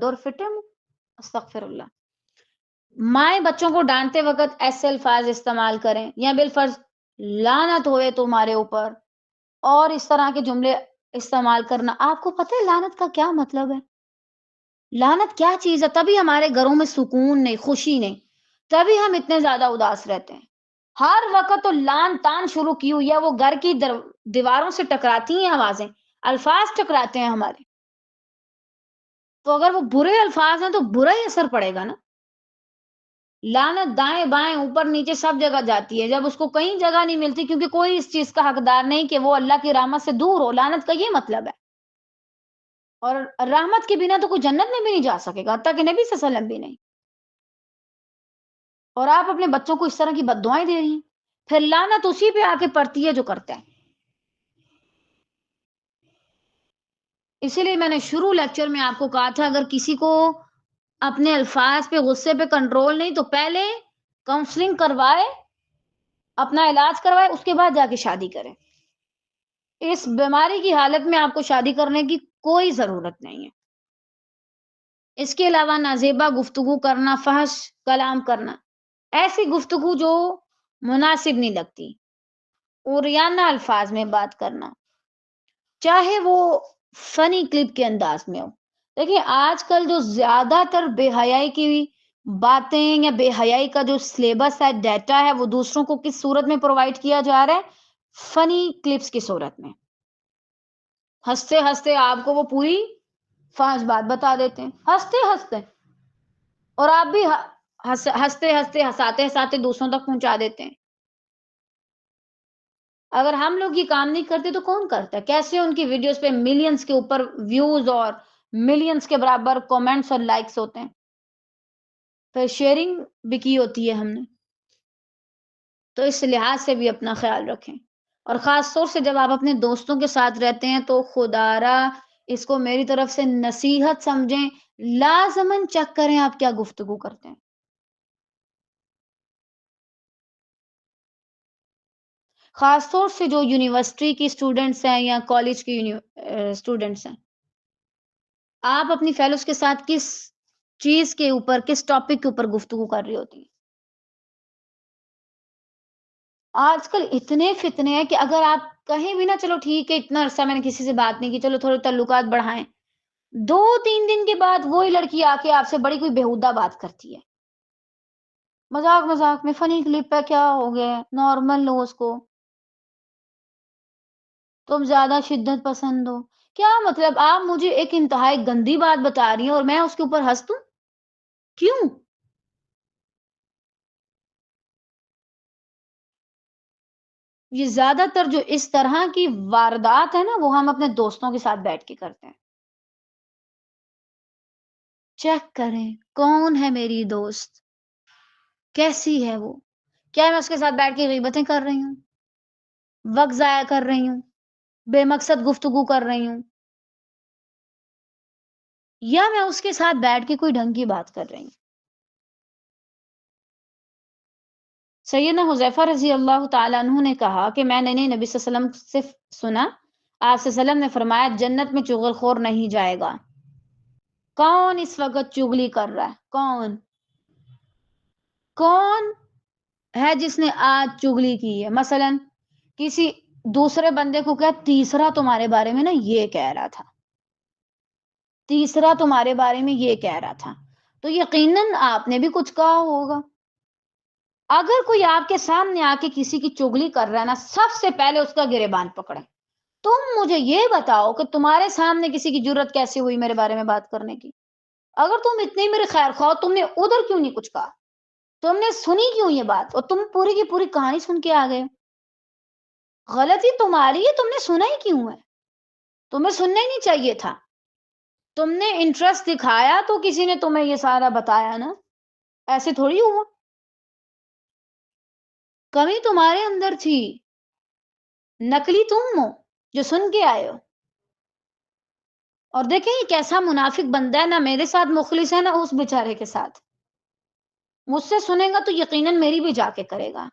دور فٹم استغفر اللہ، مائیں بچوں کو ڈانٹتے وقت ایسے الفاظ استعمال کریں یا بالفرض لعنت ہوئے تمہارے اوپر اور اس طرح کے جملے استعمال کرنا، آپ کو پتہ ہے لعنت کا کیا مطلب ہے؟ لعنت کیا چیز ہے؟ تبھی ہمارے گھروں میں سکون نہیں، خوشی نہیں، تبھی ہم اتنے زیادہ اداس رہتے ہیں۔ ہر وقت تو لعن تان شروع کی ہوئی ہے، وہ گھر کی دیواروں سے ٹکراتی ہیں آوازیں، الفاظ ٹکراتے ہیں ہمارے، تو اگر وہ برے الفاظ ہیں تو برا ہی اثر پڑے گا نا۔ لعنت دائیں بائیں اوپر نیچے سب جگہ جاتی ہے، جب اس کو کہیں جگہ نہیں ملتی کیونکہ کوئی اس چیز کا حقدار نہیں کہ وہ اللہ کی رحمت سے دور ہو، لعنت کا یہ مطلب ہے۔ اور رحمت کے بنا تو کوئی جنت میں بھی نہیں جا سکے گا، حتیٰ کہ نبی صلی اللہ علیہ وسلم بھی نہیں، اور آپ اپنے بچوں کو اس طرح کی بد دعائیں دے رہی ہیں، پھر لعنت اسی پہ آ کے پڑتی ہے جو کرتا ہے۔ اسی لیے میں نے شروع لیکچر میں آپ کو کہا تھا، اگر کسی کو اپنے الفاظ پہ غصے پہ کنٹرول نہیں تو پہلے کاؤنسلنگ کروائے، اپنا علاج کروائے، اس کے بعد جا کے شادی کرے۔ اس بیماری کی حالت میں آپ کو شادی کرنے کی کوئی ضرورت نہیں ہے۔ اس کے علاوہ نازیبا گفتگو کرنا، فحش کلام کرنا، ایسی گفتگو جو مناسب نہیں لگتی، عریانہ الفاظ میں بات کرنا، چاہے وہ فنی کلپ کے انداز میں ہو۔ دیکھیں آج کل جو زیادہ تر بے حیائی کی باتیں یا بے حیائی کا جو سلیبس ہے، ڈیٹا ہے، وہ دوسروں کو کس صورت میں پرووائڈ کیا جا رہا ہے؟ فنی کلپس کی صورت میں۔ ہنستے ہنستے آپ کو وہ پوری فحش بات بتا دیتے ہیں، ہنستے ہنستے، اور آپ بھی ہنستے ہنستے ہنساتے ہنساتے دوسروں تک پہنچا دیتے ہیں۔ اگر ہم لوگ یہ کام نہیں کرتے تو کون کرتا ہے؟ کیسے ان کی ویڈیوز پہ ملینز کے اوپر ویوز اور ملینز کے برابر کومنٹس اور لائکس ہوتے ہیں، پھر شیئرنگ بھی کی ہوتی ہے ہم نے، تو اس لحاظ سے بھی اپنا خیال رکھیں، اور خاص طور سے جب آپ اپنے دوستوں کے ساتھ رہتے ہیں تو خدا را اس کو میری طرف سے نصیحت سمجھیں، لازماً چیک کریں آپ کیا گفتگو کرتے ہیں۔ خاص طور سے جو یونیورسٹی کی اسٹوڈنٹس ہیں یا کالج کی اسٹوڈنٹس ہیں، آپ اپنی فیلوز کے ساتھ کس چیز کے اوپر، کس ٹاپک کے اوپر گفتگو کر رہی ہوتی ہیں؟ آج کل اتنے فتنے ہیں کہ اگر آپ کہیں بھی نا، چلو ٹھیک ہے اتنا عرصہ میں نے کسی سے بات نہیں کی، چلو تھوڑے تعلقات بڑھائیں، 2-3 دن کے بعد وہی لڑکی آ کے آپ سے بڑی کوئی بےہودہ بات کرتی ہے، مذاق مذاق میں فنی کلپ پہ کیا ہو گیا ہے، نارمل لو اس کو، تم زیادہ شدت پسند ہو، کیا مطلب؟ آپ مجھے ایک انتہائی گندی بات بتا رہی ہیں اور میں اس کے اوپر ہنس دوں؟ کیوں؟ یہ زیادہ تر جو اس طرح کی واردات ہے نا، وہ ہم اپنے دوستوں کے ساتھ بیٹھ کے کرتے ہیں۔ چیک کریں کون ہے میری دوست، کیسی ہے وہ، کیا میں اس کے ساتھ بیٹھ کے غیبتیں کر رہی ہوں، وقت ضائع کر رہی ہوں، بے مقصد گفتگو کر رہی ہوں، یا میں اس کے ساتھ بیٹھ کے کوئی ڈھنگ کی بات کر رہی ہوں۔ سیدنا حذیفہ رضی اللہ تعالیٰ عنہ نے کہا کہ میں نے نبی صلی اللہ علیہ وسلم سے سنا، آپ صلی اللہ علیہ وسلم نے فرمایا جنت میں چغل خور نہیں جائے گا۔ کون اس وقت چگلی کر رہا ہے؟ کون کون ہے جس نے آج چگلی کی ہے؟ مثلا کسی دوسرے بندے کو کہ تیسرا تمہارے بارے میں نا یہ کہہ رہا تھا، تیسرا تمہارے بارے میں یہ کہہ رہا تھا، تو یقیناً آپ نے بھی کچھ کہا ہوگا۔ اگر کوئی آپ کے سامنے آ کے کسی کی چگلی کر رہا ہے نا، سب سے پہلے اس کا گریبان پکڑے، تم مجھے یہ بتاؤ کہ تمہارے سامنے کسی کی جرت کیسے ہوئی میرے بارے میں بات کرنے کی؟ اگر تم اتنی میرے خیر خواہ، تم نے ادھر کیوں نہیں کچھ کہا؟ تم نے سنی کیوں یہ بات، اور تم پوری کی پوری کہانی سن کے آ گئے؟ غلطی تمہاری ہے، تم نے سنا ہی کیوں ہے؟ تمہیں سننا ہی نہیں چاہیے تھا، تم نے انٹرسٹ دکھایا تو کسی نے تمہیں یہ سارا بتایا نا، ایسے تھوڑی ہوا، کمی تمہارے اندر تھی، نقلی تم ہو جو سن کے آئے ہو۔ اور دیکھیں یہ کیسا منافق بندہ ہے، نہ میرے ساتھ مخلص ہے نہ اس بیچارے کے ساتھ، مجھ سے سنے گا تو یقیناً میری بھی جا کے کرے گا۔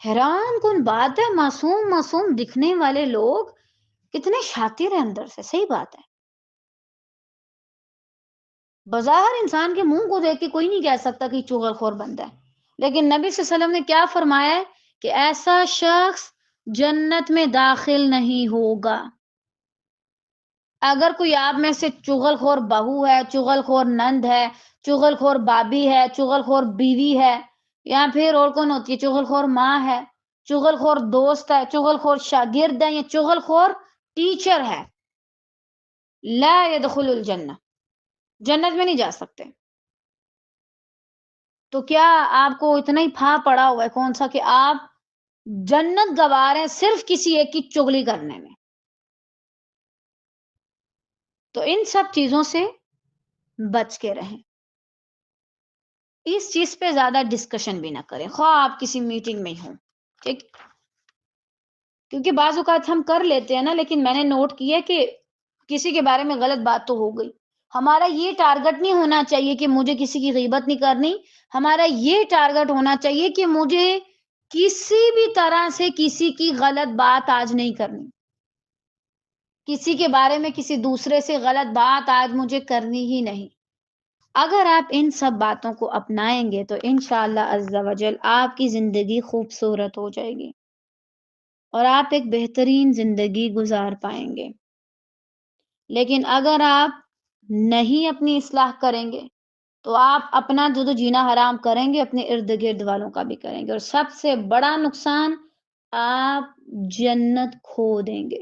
حیران کن بات ہے، معصوم معصوم دکھنے والے لوگ کتنے شاطر ہیں اندر سے، صحیح بات ہے۔ بظاہر انسان کے منہ کو دیکھ کے کوئی نہیں کہہ سکتا کہ چغل خور بندہ ہے، لیکن نبی صلی اللہ علیہ وسلم نے کیا فرمایا ہے کہ ایسا شخص جنت میں داخل نہیں ہوگا۔ اگر کوئی آپ میں سے چغل خور بہو ہے، چغل خور نند ہے، چغل خور بابی ہے، چغل خور بیوی ہے، یا پھر اور کون ہوتی ہے، چغل خور ماں ہے، چغل خور دوست ہے، چغل خور شاگرد ہے، یا چغل خور ٹیچر ہے، لا يدخل الجنہ، جنت میں نہیں جا سکتے۔ تو کیا آپ کو اتنا ہی پھا پڑا ہوا ہے کون سا کہ آپ جنت گوار ہیں صرف کسی ایک کی چغلی کرنے میں؟ تو ان سب چیزوں سے بچ کے رہیں، اس چیز پہ زیادہ ڈسکشن بھی نہ کریں، خواہ آپ کسی میٹنگ میں ہوں، ٹھیک؟ کیونکہ بعض اوقات ہم کر لیتے ہیں نا، لیکن میں نے نوٹ کیا کہ کسی کے بارے میں غلط بات تو ہو گئی، ہمارا یہ ٹارگٹ نہیں ہونا چاہیے کہ مجھے کسی کی غیبت نہیں کرنی، ہمارا یہ ٹارگٹ ہونا چاہیے کہ مجھے کسی بھی طرح سے کسی کی غلط بات آج نہیں کرنی، کسی کے بارے میں کسی دوسرے سے غلط بات آج مجھے کرنی ہی نہیں۔ اگر آپ ان سب باتوں کو اپنائیں گے تو انشاءاللہ عز و جل آپ کی زندگی خوبصورت ہو جائے گی اور آپ ایک بہترین زندگی گزار پائیں گے۔ لیکن اگر آپ نہیں اپنی اصلاح کریں گے تو آپ اپنا جو جینا حرام کریں گے، اپنے ارد گرد والوں کا بھی کریں گے، اور سب سے بڑا نقصان آپ جنت کھو دیں گے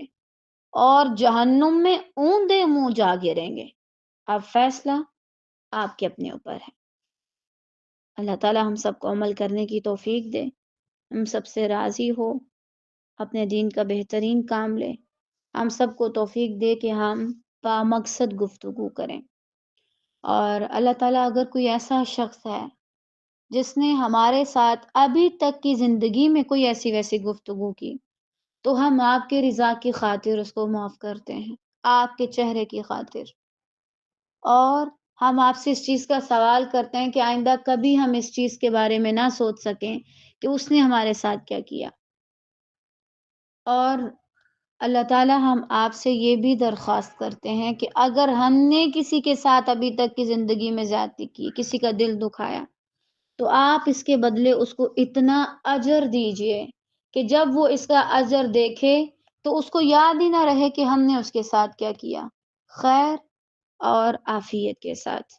اور جہنم میں اوندے منہ جا گریں گے۔ اب فیصلہ آپ کے اپنے اوپر ہے۔ اللہ تعالی ہم سب کو عمل کرنے کی توفیق دے، ہم سب سے راضی ہو، اپنے دین کا بہترین کام لے، ہم سب کو توفیق دے کہ ہم با مقصد گفتگو کریں۔ اور اللہ تعالیٰ اگر کوئی ایسا شخص ہے جس نے ہمارے ساتھ ابھی تک کی زندگی میں کوئی ایسی ویسی گفتگو کی، تو ہم آپ کے رضا کی خاطر اس کو معاف کرتے ہیں، آپ کے چہرے کی خاطر، اور ہم آپ سے اس چیز کا سوال کرتے ہیں کہ آئندہ کبھی ہم اس چیز کے بارے میں نہ سوچ سکیں کہ اس نے ہمارے ساتھ کیا کیا۔ اور اللہ تعالیٰ ہم آپ سے یہ بھی درخواست کرتے ہیں کہ اگر ہم نے کسی کے ساتھ ابھی تک کی زندگی میں زیادتی کی، کسی کا دل دکھایا، تو آپ اس کے بدلے اس کو اتنا اجر دیجئے کہ جب وہ اس کا اجر دیکھے تو اس کو یاد ہی نہ رہے کہ ہم نے اس کے ساتھ کیا کیا، خیر اور عافیت کے ساتھ۔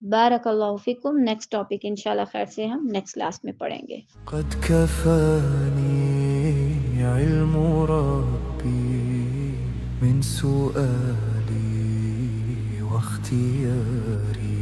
بارک اللہ فیکم۔ نیکسٹ ٹاپک انشاءاللہ خیر سے ہم نیکسٹ کلاس میں پڑھیں گے۔ قد كفاني علم ربي من سؤالي واختياري